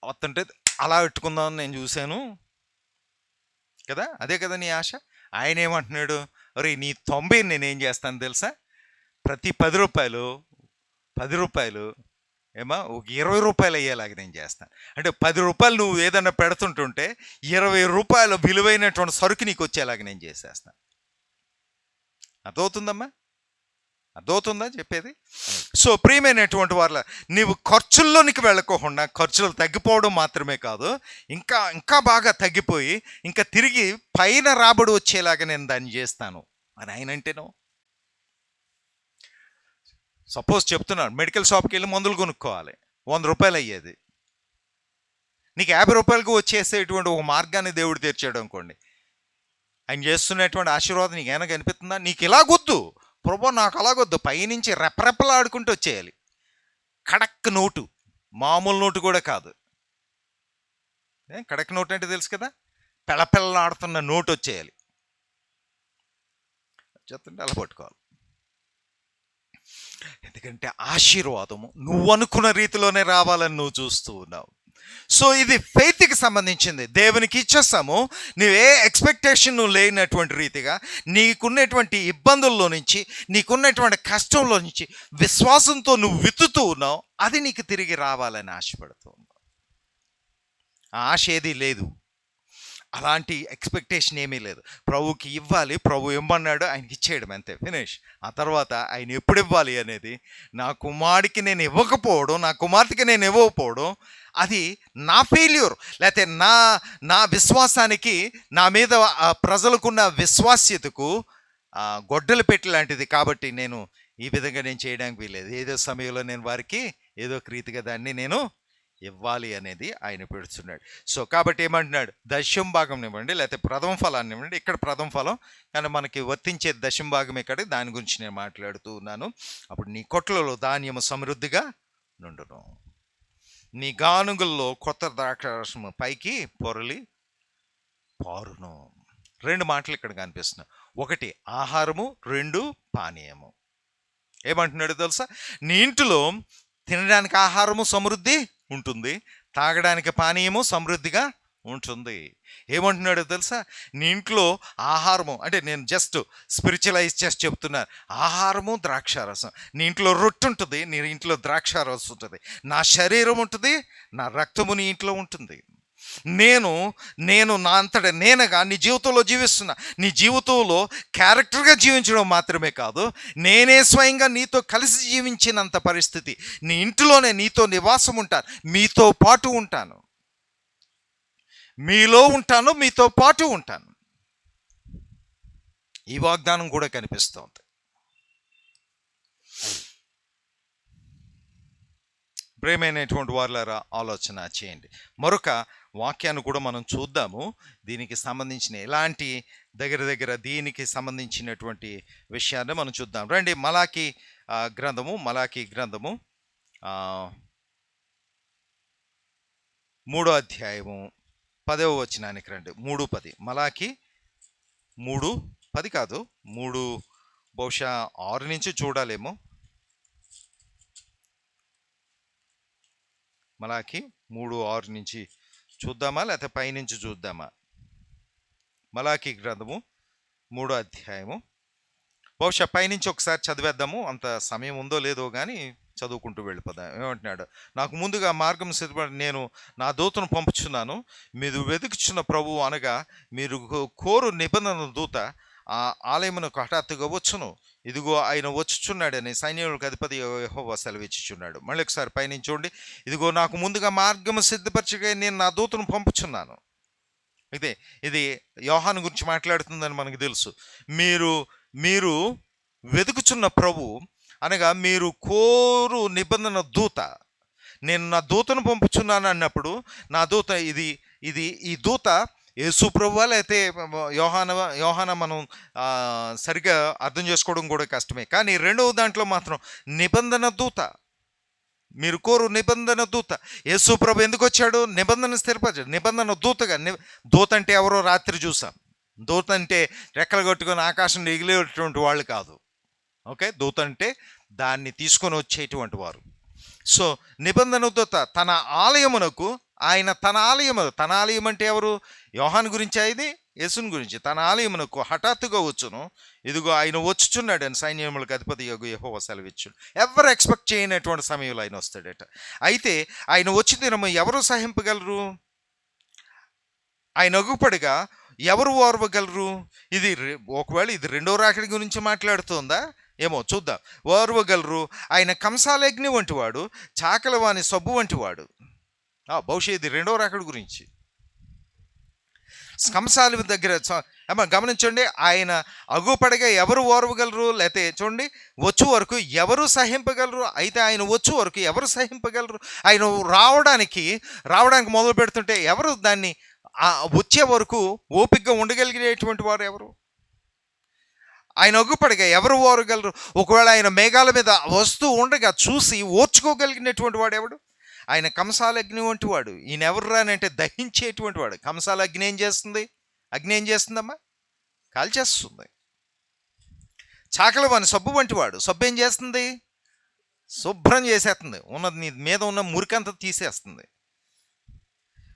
వస్తుంటే అలా పెట్టుకుందామని నేను చూశాను కదా, అదే కదా నీ ఆశ. ఆయన ఏమంటున్నాడు, అరే నీ 90 నేనేం చేస్తాను తెలుసా, ప్రతి 10 రూపాయలు ఒక 20 రూపాయలు అయ్యేలాగా నేను చేస్తాను. అంటే 10 రూపాయలు నువ్వు ఏదన్నా పెడుతుంటుంటే 20 రూపాయల విలువైనటువంటి సరుకు నీకు వచ్చేలాగా నేను చేసేస్తాను. అర్థమవుతుందా చెప్పేది? సో ప్రియమైనటువంటి వాళ్ళ, నీవు ఖర్చుల్లోనికి వెళ్ళకోకుండా ఖర్చులు తగ్గిపోవడం మాత్రమే కాదు, ఇంకా బాగా తగ్గిపోయి ఇంకా తిరిగి పైన రాబడి వచ్చేలాగా నేను దాన్ని చేస్తాను అని ఆయన అంటేనో. సపోజ్ చెప్తున్నాను, మెడికల్ షాప్కి వెళ్ళి మందులు కొనుక్కోవాలి, 100 రూపాయలు అయ్యేది, నీకు 50 రూపాయలకు వచ్చేసేటువంటి ఒక మార్గాన్ని దేవుడు తెరిచాడు అనుకోండి, ఆయన చేస్తున్నటువంటి ఆశీర్వాదం నీకు ఏమైనా కనిపిస్తుందా? నీకు ఇలాగొద్దు ప్రభు, నాకు అలాగొద్దు, పైనుంచి రెపరెపలాడుకుంటూ వచ్చేయాలి. కడక్ నోటు, మామూలు నోటు కూడా కాదు. కడక్ నోటు అంటే తెలుసు కదా, పెళ్ళపెళ్ళలాడుతున్న నోటు వచ్చేయాలి. చెప్తుంటే అలా పట్టుకోవాలి. ఎందుకంటే ఆశీర్వాదము నువ్వు అనుకున్న రీతిలోనే రావాలని నువ్వు చూస్తూ ఉన్నావు. సో ఇది ఫెయిత్కి సంబంధించింది. దేవునికి ఇచ్చేస్తాము, నువ్వే ఎక్స్పెక్టేషన్ నువ్వు లేనటువంటి రీతిగా నీకున్నటువంటి ఇబ్బందుల్లో నుంచి, నీకున్నటువంటి కష్టంలో నుంచి విశ్వాసంతో నువ్వు విత్తుతూ ఉన్నావు, అది నీకు తిరిగి రావాలని ఆశపడుతూ ఉన్నావు. ఆ ఆశ ఏది లేదు, అలాంటి ఎక్స్పెక్టేషన్ ఏమీ లేదు. ప్రభువుకి ఇవ్వాలి, ప్రభు ఇమ్మన్నాడు, ఆయనకి ఇచ్చేయడం అంతే, ఫినిష్. ఆ తర్వాత ఆయన ఎప్పుడు ఇవ్వాలి అనేది, నా కుమారుడికి నేను ఇవ్వకపోవడం, నా కుమార్తెకి నేను ఇవ్వకపోవడం, అది నా ఫెయిల్యూర్, లేకపోతే నా విశ్వాసానికి, నా మీద ప్రజలకున్న విశ్వాస్యతకు గొడ్డలు పెట్టి లాంటిది. కాబట్టి నేను ఈ విధంగా నేను చేయడానికి వీలేదు. ఏదో సమయంలో నేను వారికి ఏదో ఒక రీతిగా దాన్ని నేను ఇవ్వాలి అనేది ఆయన పెడుతున్నాడు. సో కాబట్టి ఏమంటున్నాడు, దశం భాగం ఇవ్వండి, లేకపోతే ప్రథమ ఫలాన్ని ఇవ్వండి. ఇక్కడ ప్రథమ ఫలం కానీ మనకి వర్తించే దశం భాగం ఇక్కడ, దాని గురించి నేను మాట్లాడుతూ ఉన్నాను. అప్పుడు నీ కొట్లలో ధాన్యము సమృద్ధిగా నుండును, నీ గానుగుల్లో కొత్త ద్రాక్షారసము పైకి పొరలి పారును. 2 మాటలు ఇక్కడ కనిపిస్తున్నాయి. 1 ఆహారము, 2 పానీయము. ఏమంటున్నాడు తెలుసా, నీ ఇంటిలో తినడానికి ఆహారము సమృద్ధి ఉంటుంది, తాగడానికి పానీయము సమృద్ధిగా ఉంటుంది. ఏమంటున్నాడు తెలుసా, నీ ఇంట్లో ఆహారము అంటే, నేను జస్ట్ స్పిరిచువలైజ్ చేసి చెప్తున్నాను, ఆహారము ద్రాక్షారసం. నీ ఇంట్లో రొట్టె ఉంటుంది, నీ ఇంట్లో ద్రాక్షారసం ఉంటుంది. నా శరీరం ఉంటుంది, నా రక్తము నీ ఇంట్లో ఉంటుంది. నేను నా అంతటా నేనగా నీ జీవితంలో జీవిస్తున్నా. నీ జీవితంలో క్యారెక్టర్గా జీవించడం మాత్రమే కాదు, నేనే స్వయంగా నీతో కలిసి జీవించినంత పరిస్థితి. నీ ఇంటిలోనే నీతో నివాసం ఉంటాను, మీతో పాటు ఉంటాను, మీలో ఉంటాను, మీతో పాటు ఉంటాను. ఈ వాగ్దానం కూడా కనిపిస్తోంది. ప్రేమైనటువంటి వారులారా, ఆలోచన చేయండి. మరొక వాక్యాన్ని కూడా మనం చూద్దాము. దీనికి సంబంధించిన ఎలాంటి దగ్గర దీనికి సంబంధించినటువంటి విషయాన్ని మనం చూద్దాం. రండి, మలాకి గ్రంథము 3వ అధ్యాయము 10వ వచనానికి రండి. 3:10. మలాకి 3:10 కాదు, 3 బహుశా 6 నుంచి చూడాలేమో. మలాకి 3:6 నుంచి చూద్దామా, లేకపోతే పైనుంచి చూద్దామా? మలాకి గ్రంథము 3వ అధ్యాయము, బహుశా పైనుంచి ఒకసారి చదివేద్దాము. అంత సమయం ఉందో లేదో కానీ చదువుకుంటూ వెళ్ళిపోదాం. ఏమంటున్నాడు, నాకు ముందుగా మార్గం సిద్ధపడి నేను నా దూతను పంపుచున్నాను. మీరు వెతుకుచున్న ప్రభువు అనగా మీరు కోరు నిబంధన దూత ఆ ఆలయమునకు హఠాత్తుగా వచ్చును. ఇదిగో ఆయన వచ్చుచున్నాడని సైన్యములకు అధిపతి యెహోవా సెలవిచ్చుచున్నాడు. మళ్ళీ ఒకసారి పైనుంచి చూడండి. ఇదిగో నాకు ముందుగా మార్గము సిద్ధపరచగా నేను నా దూతను పంపుచున్నాను. అయితే ఇది యోహాను గురించి మాట్లాడుతుందని మనకు తెలుసు. మీరు వెతుకుచున్న ప్రభు అనగా మీరు కోరు నిబంధన దూత, నేను నా దూతను పంపుచున్నాను అన్నప్పుడు, నా దూత ఈ దూత యేసు ప్రభువా లేకపోతే యోహాన మనం సరిగ్గా అర్థం చేసుకోవడం కూడా కష్టమే. కానీ 2వ దాంట్లో మాత్రం నిబంధన దూత, మీరు కోరు నిబంధన దూత. యేసు ప్రభు ఎందుకు వచ్చాడు? నిబంధన స్థిరపరచాడు. నిబంధన దూతగా. దూత అంటే ఎవరో రాత్రి చూసాం. దూత అంటే రెక్కలు కట్టుకొని ఆకాశం ఎగిలేటువంటి వాళ్ళు కాదు. ఓకే, దూత అంటే దాన్ని తీసుకొని వచ్చేటువంటి వారు. సో నిబంధన దూత తన ఆలయమునకు, ఆయన తన ఆలయం అంటే ఎవరు? యోహాను గురించి, ఇది యేసుని గురించి. తన ఆలయమునకు హఠాత్తుగా వచ్చును, ఇదిగో ఆయన వచ్చుచున్నాడు అని సైన్యములకు అధిపతి యెహోవా సెలవిచ్చును. ఎవరు ఎక్స్పెక్ట్ చేయనటువంటి సమయంలో ఆయన వస్తాడట. అయితే ఆయన వచ్చి దినము ఎవరు సహింపగలరు? ఆయన అగుపడిగా ఎవరు ఓర్వగలరు? ఇది ఒకవేళ ఇది 2వ రాకడి గురించి మాట్లాడుతుందా ఏమో చూద్దాం. ఓర్వగలరు. ఆయన కంసాలగ్ని వంటివాడు, చాకలవాని సబ్బు వంటివాడు. బహుశా ఇది 2వ రాకడి గురించి. కంసాల దగ్గర గమనించండి, ఆయన అగుపడగా ఎవరు ఓర్వగలరు? లేకపోతే చూడండి, వచ్చు వరకు ఎవరు సహింపగలరు? అయితే ఆయన వచ్చు వరకు ఎవరు సహింపగలరు? ఆయన రావడానికి మొదలు పెడుతుంటే ఎవరు దాన్ని వచ్చే వరకు ఓపికగా ఉండగలిగేటువంటి వారు ఎవరు? ఆయన అగుపడగా ఎవరు ఓరగలరు? ఒకవేళ ఆయన మేఘాల మీద వస్తూ ఉండగా చూసి ఓర్చుకోగలిగినటువంటి వాడు ఎవడు? ఆయన కంసాల అగ్ని వంటి వాడు. ఈయన ఎవరు రానంటే దహించేటువంటి వాడు. కంసాల అగ్ని ఏం చేస్తుంది? అగ్ని ఏం చేస్తుందమ్మా? కాల్చేస్తుంది. చాకలవాని సబ్బు వంటి వాడు. సబ్బు ఏం చేస్తుంది? శుభ్రం చేసేస్తుంది. నీ మీద ఉన్న మురికంతా తీసేస్తుంది.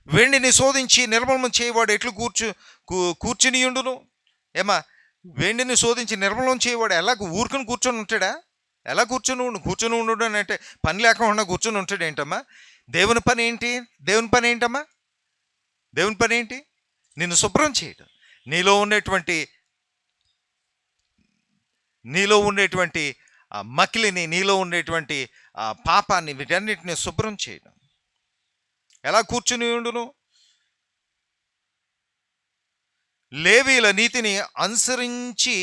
వెండిని శోధించి నిర్మలం చేయవాడు ఎట్లు కూర్చుని ఉండును? ఏమా, వెండిని శోధించి నిర్మలం చేయవాడు ఎలా ఊరుకుని కూర్చొని ఉంటాడా? ఎలా కూర్చొని ఉండు అని అంటే పని లేకుండా కూర్చొని ఉంటాడు ఏంటమ్మా? దేవుని పని ఏంటమ్మా? దేవుని పని ఏంటి? నిన్ను శుభ్రం చేయడం, నీలో ఉండేటువంటి నీలో ఉండేటువంటి మకిలిని, నీలో ఉండేటువంటి పాపాన్ని, వీటన్నిటిని శుభ్రం చేయడం. ఎలా కూర్చుని ఉండును? లేవీల నీతిని అనుసరించి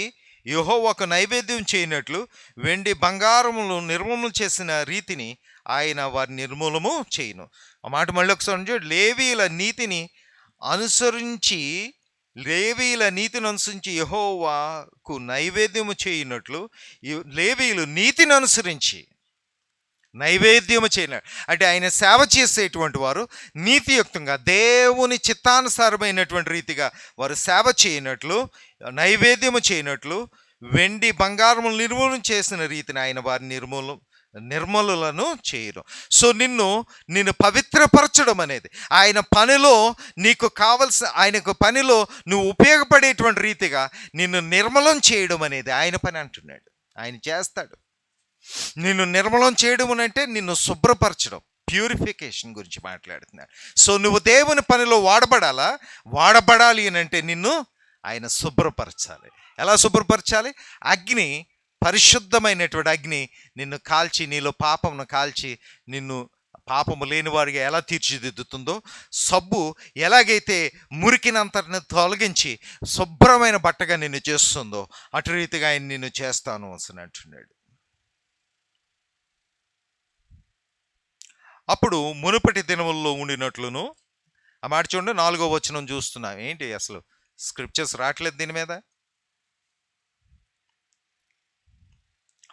యెహోవాకు నైవేద్యం చేయనట్లు వెండి బంగారములు నిర్మూలన చేసిన రీతిని ఆయన వారి నిర్మూలము చేయను. ఆ మాట మళ్ళీ ఒకసారి చూడండి. లేవీల నీతిని అనుసరించి యెహోవాకు నైవేద్యము చేయనట్లు లేవీలు నీతిని అనుసరించి నైవేద్యము చేయనట్లు, అంటే ఆయన సేవ చేసేటువంటి వారు నీతియుక్తంగా దేవుని చిత్తానుసారమైనటువంటి రీతిగా వారు సేవ చేయనట్లు, నైవేద్యము చేయనట్లు వెండి బంగారములు నిర్మూలన చేసిన రీతిని ఆయన వారి నిర్మూలలను చేయరు. సో నిన్ను పవిత్రపరచడం అనేది ఆయన పనిలో, నీకు కావలసిన ఆయనకు పనిలో నువ్వు ఉపయోగపడేటువంటి రీతిగా నిన్ను నిర్మలం చేయడం అనేది ఆయన పని అంటున్నాడు. ఆయన చేస్తాడు. నిన్ను నిర్మలం చేయడం అంటే నిన్ను శుభ్రపరచడం, ప్యూరిఫికేషన్ గురించి మాట్లాడుతున్నాడు. సో నువ్వు దేవుని పనిలో వాడబడాలి అని అంటే నిన్ను ఆయన శుభ్రపరచాలి. ఎలా శుభ్రపరచాలి? అగ్ని, పరిశుద్ధమైనటువంటి అగ్ని నిన్ను కాల్చి, నీలో పాపమును కాల్చి నిన్ను పాపము లేని వారిగా ఎలా తీర్చిదిద్దుతుందో, సబ్బు ఎలాగైతే మురికినంతటిని తొలగించి శుభ్రమైన బట్టగా నిన్ను చేస్తుందో అటు రీతిగా ఆయన నిన్ను చేస్తాను అని అంటున్నాడు. అప్పుడు మునుపటి దినముల్లో ఉండినట్లును, ఆ మాట చూడండి, 4వ వచనం చూస్తున్నాం. ఏంటి అసలు స్క్రిప్చర్స్ రావట్లేదు దీని మీద.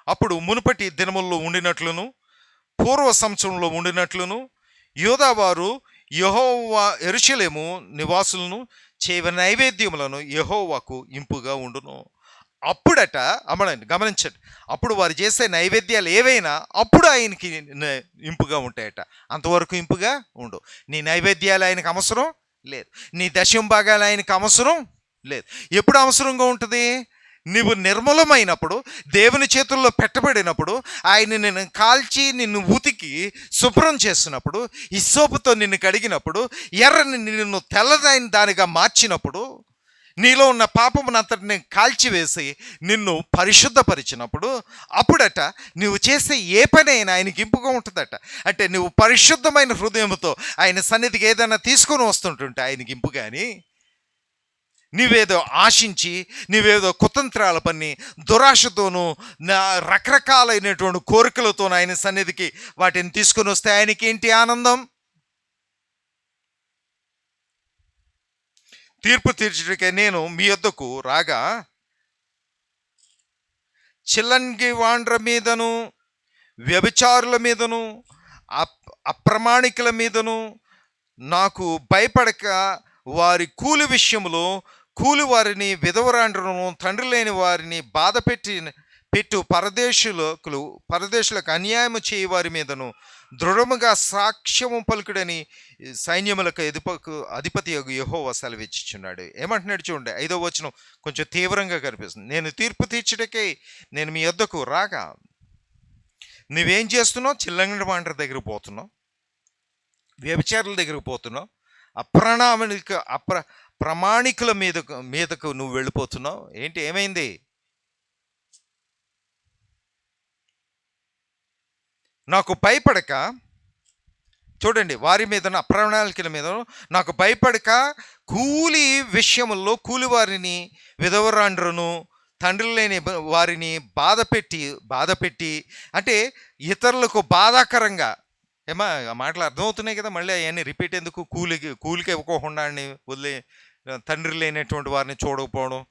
అప్పుడు మునుపటి దినముల్లో ఉండినట్లును, పూర్వ సంవత్సరంలో ఉండినట్లును యూదావారు యెరూషలేము నివాసులను చేయవ నైవేద్యములను యెహోవాకు ఇంపుగా ఉండును. అప్పుడట గమనించండి, అప్పుడు వారు చేసే నైవేద్యాలు ఏవైనా అప్పుడు ఆయనకి ఇంపుగా ఉంటాయట. అంతవరకు ఇంపుగా ఉండవు. నీ నైవేద్యాలు ఆయనకు అవసరం లేదు, నీ దశమ భాగాలు ఆయనకు అవసరం లేదు. ఎప్పుడు అవసరంగా ఉంటుంది? నీవు నిర్మలమైనప్పుడు, దేవుని చేతుల్లో పెట్టబడినప్పుడు, ఆయన నిన్ను కాల్చి నిన్ను ఉతికి శుభ్రం చేసినప్పుడు, హిస్సోపుతో నిన్ను కడిగినప్పుడు, ఎర్రని నిన్ను తెల్లదైన దానిగా మార్చినప్పుడు, నీలో ఉన్న పాపమునంతటిని కాల్చివేసి నిన్ను పరిశుద్ధపరిచినప్పుడు, అప్పుడట నువ్వు చేసే ఏ పని అయినా ఆయనకి ఇంపుగా ఉంటుందట. అంటే నువ్వు పరిశుద్ధమైన హృదయంతో ఆయన సన్నిధికి ఏదైనా తీసుకొని వస్తుంటుంటే ఆయనకి ఇంపు. కానీ నీవేదో ఆశించి, నీవేదో కుతంత్రాల పని, దురాశతోనూ రకరకాలైనటువంటి కోరికలతోనూ ఆయన సన్నిధికి వాటిని తీసుకొని వస్తే ఆయనకి ఏంటి ఆనందం? తీర్పు తీర్చుటకే నేను మీ యొద్దకు రాగా చిల్లంగి వాండ్ర మీదను, వ్యభిచారుల మీదను, అప్రమాణికుల మీదను నాకు భయపడక వారి కూలి విషయంలో కూలి వారిని, విధవరాండ్రను, తండ్రి లేని వారిని పెట్టు పరదేశులకు అన్యాయము చేయి వారి మీదను దృఢముగా సాక్ష్యము పలుకుడని సైన్యములకు అధిపతి యెహోవా సెలవిచ్చుచున్నాడు. ఏమంటున్నాడు చూడండి, 5వ వచనం కొంచెం తీవ్రంగా కనిపిస్తుంది. నేను తీర్పు తీర్చుటకే నేను మీ యొద్దకు రాగా. నువ్వేం చేస్తున్నావు? చిల్లంగడి వాండ్ర దగ్గరకు పోతున్నావు, వ్యభిచారుల దగ్గరకు పోతున్నావు, ప్రమాణికుల మీదకు నువ్వు వెళ్ళిపోతున్నావు. ఏంటి, ఏమైంది? నాకు భయపడక, చూడండి, వారి మీదను, అప్రమాణికుల మీదను నాకు భయపడక కూలి విషయముల్లో కూలి వారిని, విధవరాండ్రను, తండ్రి లేని వారిని బాధపెట్టి అంటే ఇతరులకు బాధాకరంగా, మాటలు అర్థమవుతున్నాయి కదా, మళ్ళీ అవన్నీ రిపీట్ ఎందుకు? కూలికి ఇవ్వకుండా వదిలే, తండ్రి లేనటువంటి వారిని చూడకపోవడం,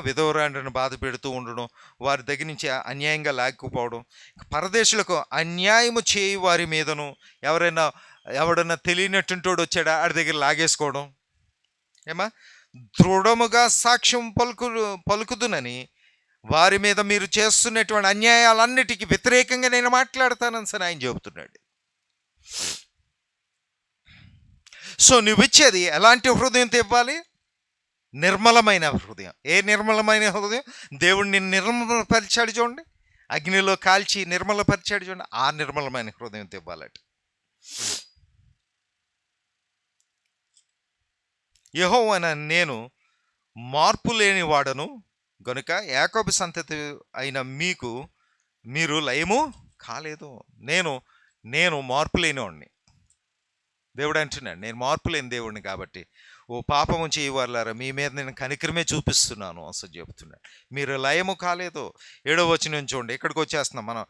విధవరాండ్రను బాధ పెడుతూ ఉండడం, వారి దగ్గర నుంచి అన్యాయంగా లాక్కుపోవడం, పరదేశులకు అన్యాయము చేయి వారి మీదను, ఎవడన్నా తెలియనట్టుంటోడు వచ్చాడా ఆడి దగ్గర లాగేసుకోవడం, దృఢముగా సాక్ష్యం పలుకుదునని వారి మీద మీరు చేస్తున్నటువంటి అన్యాయాలన్నిటికీ వ్యతిరేకంగా నేను మాట్లాడతానని సరే ఆయన చెబుతున్నాడు. సో నువ్విచ్చేది ఎలాంటి హృదయంతో ఇవ్వాలి? నిర్మలమైన హృదయం. ఏ నిర్మలమైన హృదయం? దేవుడిని నిర్మలపరిచాడు చూడండి, అగ్నిలో కాల్చి నిర్మలపరిచాడు చూడండి, ఆ నిర్మలమైన హృదయంతో ఇవ్వాలట. యెహోవాన నేను మార్పు లేని వాడను గనుక యాకోబు సంతతి అయిన మీరు లయము కాలేదు. నేను నేను మార్పు లేనివాడిని. దేవుడు అంటున్నాడు, నేను మార్పు లేని దేవుడిని కాబట్టి ఓ పాపము చేయవారులారా మీ మీద నేను కనికరమే చూపిస్తున్నాను అసలు చెబుతున్నాడు. మీరు లయము కాలేదు. 7వ వచనం చూడండి, ఇక్కడికి వచ్చేస్తున్నాం మనం.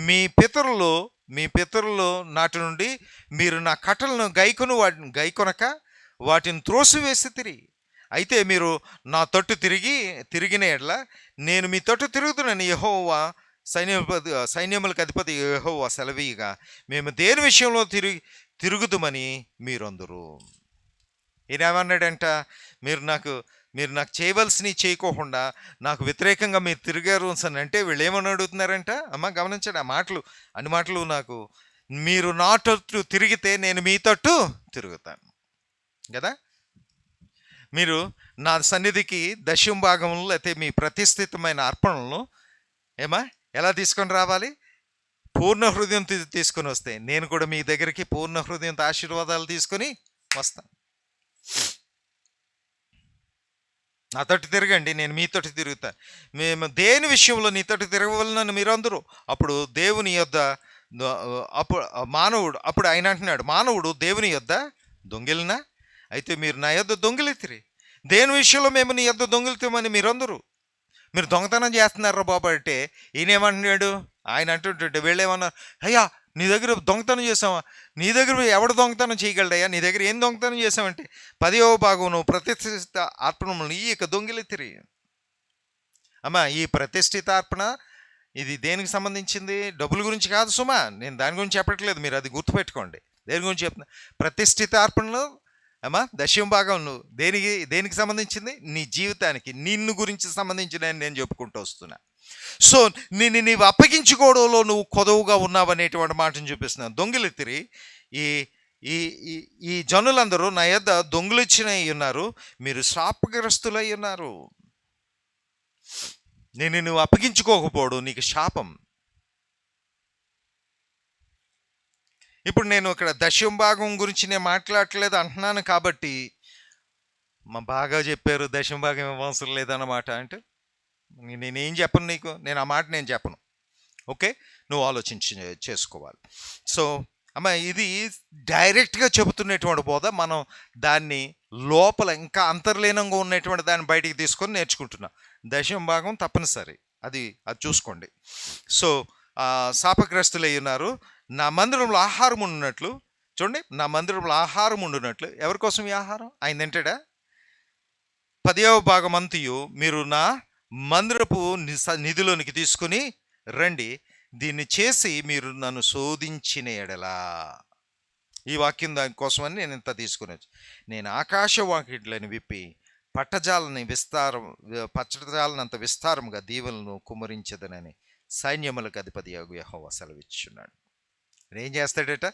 మీ పితరులు నాటి నుండి మీరు నా కట్టలను గైకొనక వాటిని త్రోసివేసి తిరిగి, అయితే మీరు నా తట్టు తిరిగిన ఎడల నేను మీ తట్టు తిరుగుతున్నాను. యెహోవా సైన్యములకు అధిపతి యెహోవా సెలవీయగా మేము దేని విషయంలో తిరుగుదుమని మీరందరూ. ఈయనేమన్నాడంట, మీరు నాకు చేయవలసినవి చేయకోకుండా నాకు వ్యతిరేకంగా మీరు తిరిగారు అని అంటే వీళ్ళు ఏమని అడుగుతున్నారంట. అమ్మ గమనించండి ఆ మాటలు, అన్ని మాటలు. మీరు నా తట్టు తిరిగితే నేను మీ తట్టు తిరుగుతాను కదా. మీరు నా సన్నిధికి దశమ భాగంలో అయితే మీ ప్రతిష్ఠితమైన అర్పణలను ఎలా తీసుకొని రావాలి? పూర్ణ హృదయం తీసుకొని వస్తే నేను కూడా మీ దగ్గరికి పూర్ణ హృదయంతో ఆశీర్వాదాలు తీసుకొని వస్తాను. నా తోటి తిరగండి, నేను మీ తోటి తిరుగుతా. మేము దేని విషయంలో నీ తోటి తిరగవలనని మీరందరూ. అప్పుడు దేవుని యొద్ద అప్పుడు ఆయన అంటున్నాడు, మానవుడు దేవుని యొద్ద దొంగిలినా, అయితే మీరు నా యొద్ద దొంగిలితిరి. దేని విషయంలో మేము నీ యొద్ద దొంగిలితామని మీరందరూ. మీరు దొంగతనం చేస్తున్నారా బాబు అంటే ఈయనేమంటున్నాడు, ఆయన అంటుంటే వీళ్ళేమన్నారు, అయ్యా నీ దగ్గర దొంగతనం చేసావా? నీ దగ్గర ఎవడు దొంగతనం చేయగలడయ్యా? నీ దగ్గర ఏం దొంగతనం చేసావంటే 10వ భాగం నువ్వు ప్రతిష్ఠిత అర్పణములను ఈ యొక్క దొంగిలితిరి. అమ్మా ఈ ప్రతిష్ఠిత అర్పణ ఇది దేనికి సంబంధించింది? డబ్బుల గురించి కాదు సుమా, నేను దాని గురించి చెప్పట్లేదు, మీరు అది గుర్తుపెట్టుకోండి. దేని గురించి చెప్తున్నా? ప్రతిష్ఠిత అర్పణలు అమ్మా దశమ భాగం నువ్వు దేనికి సంబంధించింది? నీ జీవితానికి, నిన్ను గురించి సంబంధించిన నేను చెప్పుకుంటూ వస్తున్నా. సో నీవు అప్పగించుకోవడంలో నువ్వు కొదవుగా ఉన్నావనేటువంటి మాటను చూపిస్తున్నాను. దొంగిలితిరి. ఈ ఈ ఈ జనులందరూ నా యొద్ద దొంగిలిచ్చినై ఉన్నారు, మీరు శాపగ్రస్తులై ఉన్నారు. నువ్వు అప్పగించుకోకపోవడం నీకు శాపం. ఇప్పుడు నేను ఇక్కడ దశమ భాగం గురించి నేను మాట్లాడట్లేదు అంటున్నాను కాబట్టి బాగా చెప్పారు దశమ భాగం ఇవ్వవసరం లేదన్నమాట అంటే నేనేం చెప్పను నీకు, నేను ఆ మాట నేను చెప్పను. ఓకే, నువ్వు చేసుకోవాలి. సో అమ్మ ఇది డైరెక్ట్గా చెబుతున్నటువంటి బోధ. మనం దాన్ని లోపల ఇంకా అంతర్లీనంగా ఉన్నటువంటి దాన్ని బయటికి తీసుకొని నేర్చుకుంటున్నాం. దశమ భాగం తప్పనిసరి, అది చూసుకోండి. సో శాపగ్రస్తులై ఉన్నారు, నా మందిరంలో ఆహారం ఉండినట్లు. చూడండి, నా మందిరంలో ఆహారం ఉండినట్లు. ఎవరి కోసం ఈ ఆహారం? ఆయన తింటాడా? 10వ భాగం అంతయు మీరు నా మందిరపు నిధిలోనికి తీసుకుని రండి, దీన్ని చేసి మీరు నన్ను శోధించిన ఎడలా. ఈ వాక్యం దానికోసమని నేను ఇంత తీసుకుని వచ్చి, నేను ఆకాశ వాకిట్లని విప్పి పట్టజాలనంత విస్తారంగా దీవెలను కుమ్మరించదనని సైన్యములకు అధిపతి యెహోవా సెలవిచ్చున్నాడు. ఏం చేస్తాడట?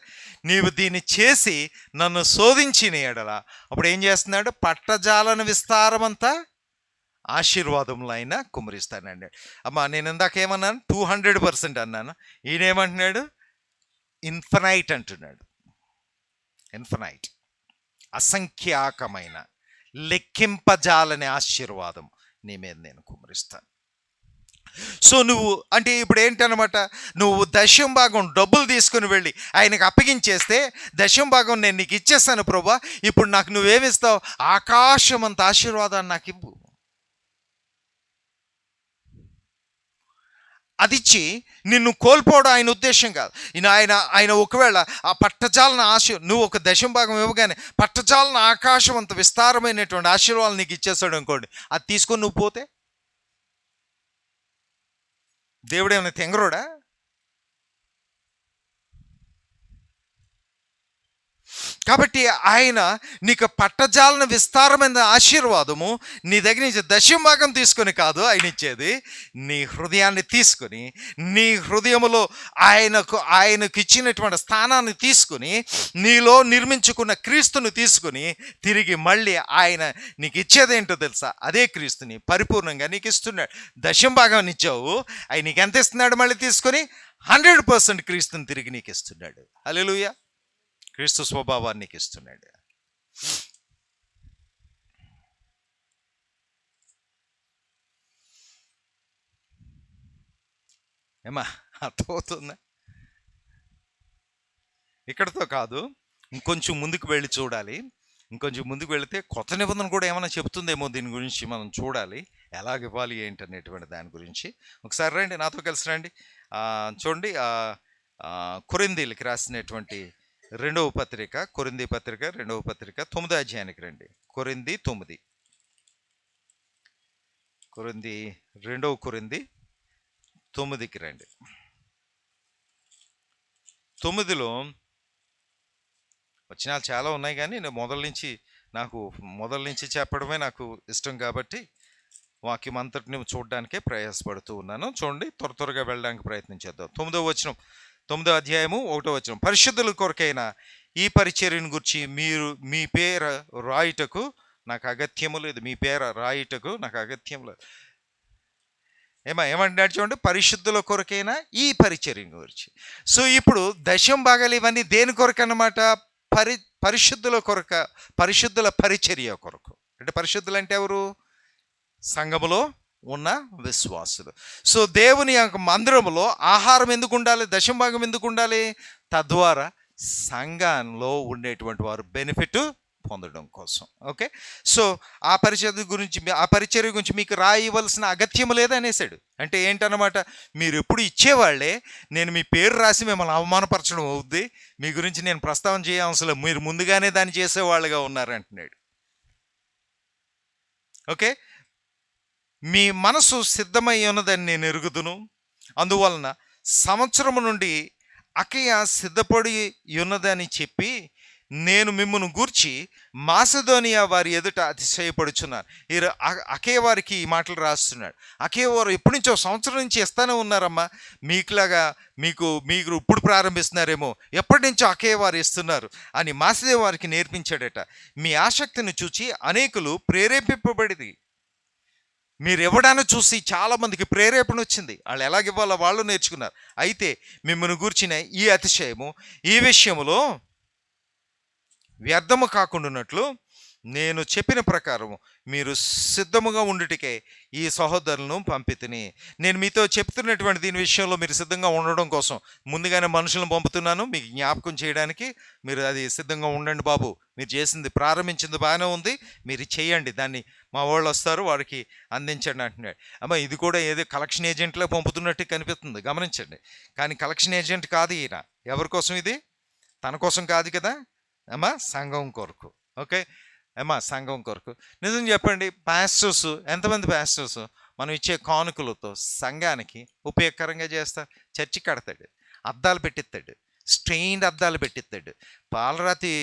నీవు దీన్ని చేసి నన్ను శోధించిన ఎడల అప్పుడు ఏం చేస్తున్నాడు? పట్టజాలను విస్తారమంతా ఆశీర్వాదములు ఆయన కుమ్మరిస్తానండి. అమ్మా నేను ఇందాకేమన్నాను? 200% అన్నాను. ఈయనేమంటున్నాడు? ఇన్ఫనైట్ అంటున్నాడు. ఇన్ఫనైట్, అసంఖ్యాకమైన, లెక్కింపజాలని ఆశీర్వాదం నీ మీద నేను కుమ్మరిస్తాను. సో నువ్వు అంటే ఇప్పుడు ఏంటనమాట, నువ్వు దశమ భాగం డబ్బులు తీసుకుని వెళ్ళి ఆయనకు అప్పగించేస్తే, దశమ భాగం నేను నీకు ఇచ్చేస్తాను ప్రభా, ఇప్పుడు నాకు నువ్వేమిస్తావు? ఆకాశం అంత ఆశీర్వాదాన్ని నాకు ఇవ్వు. అది ఇచ్చి నిన్ను కోల్పోవడం ఆయన ఉద్దేశం కాదు. ఆయన ఒకవేళ ఆ పట్టజాలన నువ్వు ఒక దశమ భాగం ఇవ్వగానే పట్టజాలన ఆకాశం అంత విస్తారమైనటువంటి ఆశీర్వాదాలు నీకు ఇచ్చేస్తాడు అనుకోండి, అది తీసుకొని నువ్వు పోతే దేవుడు ఏమైనా తెంగరోడా? కాబట్టి ఆయన నీకు పట్టజాలన విస్తారమైన ఆశీర్వాదము నీ దగ్గర నుంచి దశమ భాగం తీసుకొని కాదు ఆయన ఇచ్చేది, నీ హృదయాన్ని తీసుకొని, నీ హృదయములో ఆయనకు ఇచ్చినటువంటి స్థానాన్ని తీసుకుని, నీలో నిర్మించుకున్న క్రీస్తుని తీసుకుని తిరిగి మళ్ళీ ఆయన నీకు ఇచ్చేదేంటో తెలుసా? అదే క్రీస్తుని పరిపూర్ణంగా నీకు ఇస్తున్నాడు. దశమ భాగం ఇచ్చావు, ఆయన నీకు ఎంత ఇస్తున్నాడు? మళ్ళీ తీసుకొని 100% క్రీస్తుని తిరిగి నీకు ఇస్తున్నాడు. హల్లెలూయా. క్రీస్తు స్వభావాన్ని ఇస్తున్నాడు. ఏమా అర్థమవుతుందా? ఇక్కడతో కాదు, ఇంకొంచెం ముందుకు వెళ్ళి చూడాలి. ఇంకొంచెం ముందుకు వెళితే కొత్త నిబంధన కూడా ఏమైనా చెప్తుందేమో దీని గురించి మనం చూడాలి. ఎలాగ ఇవ్వాలి ఏంటి అనేటువంటి దాని గురించి. ఒకసారి రండి, నాతో కలిసి రండి. చూడండి, కొరింథీయులకు రాసినటువంటి రెండవ పత్రిక, కొరింథీ పత్రిక రెండవ పత్రిక 9వ అధ్యాయానికి రండి. కొరింథీ 9, రెండవ కొరింథీ 9కి రండి. 9లో వచనాలు చాలా ఉన్నాయి, కానీ నేను మొదల నుంచి చెప్పడమే నాకు ఇష్టం కాబట్టి వాక్యం అంతటిని చూడడానికే ప్రయాసపడుతూ ఉన్నాను. చూడండి, త్వరగా వెళ్ళడానికి ప్రయత్నించేద్దాం. 9వ అధ్యాయము 1వ వచనం. పరిశుద్ధుల కొరకైన ఈ పరిచర్యను గురించి మీరు మీ పేరు రాయుటకు నాకు అగత్యము లేదు. మీ పేరు రాయుటకు నాకు అగత్యం లేదు. ఏమంటున్నాడు చూడండి, పరిశుద్ధుల కొరకైనా ఈ పరిచర్య గురించి. సో ఇప్పుడు దశం భాగాలు ఇవన్నీ దేని కొరకు అన్నమాట? పరిశుద్ధుల పరిచర్య కొరకు. అంటే పరిశుద్ధులు అంటే ఎవరు? సంఘములో ఉన్న విశ్వాసులు. సో దేవుని యొక్క మందిరములో ఆహారం ఎందుకు ఉండాలి? దశం భాగం ఎందుకు ఉండాలి? తద్వారా సంఘంలో ఉండేటువంటి వారు బెనిఫిట్ పొందడం కోసం. ఓకే, సో ఆ పరిచర్య గురించి మీకు రాయవలసిన అగత్యం లేదనేసాడు. అంటే ఏంటన్నమాట? మీరు ఎప్పుడు ఇచ్చేవాళ్లే, నేను మీ పేరు రాసి మిమ్మల్ని అవమానపరచడం అవుద్ది, మీ గురించి నేను ప్రస్తావన చేయవలసిన, మీరు ముందుగానే దాన్ని చేసేవాళ్ళుగా ఉన్నారంటున్నాడు. ఓకే, మీ మనసు సిద్ధమై ఉన్నదని నేను ఎరుగుదును, అందువలన సంవత్సరము నుండి అకయ సిద్ధపడి ఉన్నదని చెప్పి నేను మిమ్మల్ని గూర్చి మాసిదోనియా వారి ఎదుట అతిశయపడుచున్నాను. అకయ వారికి ఈ మాటలు రాస్తున్నాడు. అకయ వారు ఎప్పటి నుంచో సంవత్సరం నుంచి ఇస్తానే ఉన్నారమ్మా, మీకులాగా మీరు ఇప్పుడు ప్రారంభిస్తున్నారేమో, ఎప్పటి నుంచో అకయ వారు ఇస్తున్నారు అని మాసిదో వారికి నేర్పించాడట. మీ ఆసక్తిని చూచి అనేకులు ప్రేరేపింపబడింది. మీరు ఇవ్వడాన్ని చూసి చాలామందికి ప్రేరేపణ వచ్చింది. వాళ్ళు ఎలాగివ్వాలో వాళ్ళు నేర్చుకున్నారు. అయితే మిమ్మల్ని గూర్చిన ఈ అతిశయము ఈ విషయములో వ్యర్థము కాకుండానట్లు నేను చెప్పిన ప్రకారం మీరు సిద్ధముగా ఉండుటకే ఈ సహోదరులను పంపితిని. నేను మీతో చెప్తున్నటువంటి దీని విషయంలో మీరు సిద్ధంగా ఉండడం కోసం ముందుగానే మనుషులను పంపుతున్నాను, మీకు జ్ఞాపకం చేయడానికి. మీరు అది సిద్ధంగా ఉండండి బాబు, మీరు చేసింది ప్రారంభించింది బాగానే ఉంది, మీరు చేయండి, దాన్ని మా వాళ్ళు వస్తారు వారికి అందించండి అంటున్నాడు. అమ్మ ఇది కూడా ఏదో కలెక్షన్ ఏజెంట్లో పంపుతున్నట్టు కనిపిస్తుంది, గమనించండి. కానీ కలెక్షన్ ఏజెంట్ కాదు ఈయన. ఎవరి కోసం ఇది? తన కోసం కాదు కదా అమ్మా, సంఘం కొరకు. ఓకే అమ్మా, సంఘం కొరకు. నిజం చెప్పండి, పాస్టర్స్, ఎంతమంది పాస్టర్స్ మనం ఇచ్చే కానుకలతో సంఘానికి ఉపయోగకరంగా చేస్తారు? చర్చి కడతాడు, అద్దాలు పెట్టిస్తాడు, స్ట్రెయిన్డ్ అద్దాలు పెట్టిస్తాడు, పాలరాతి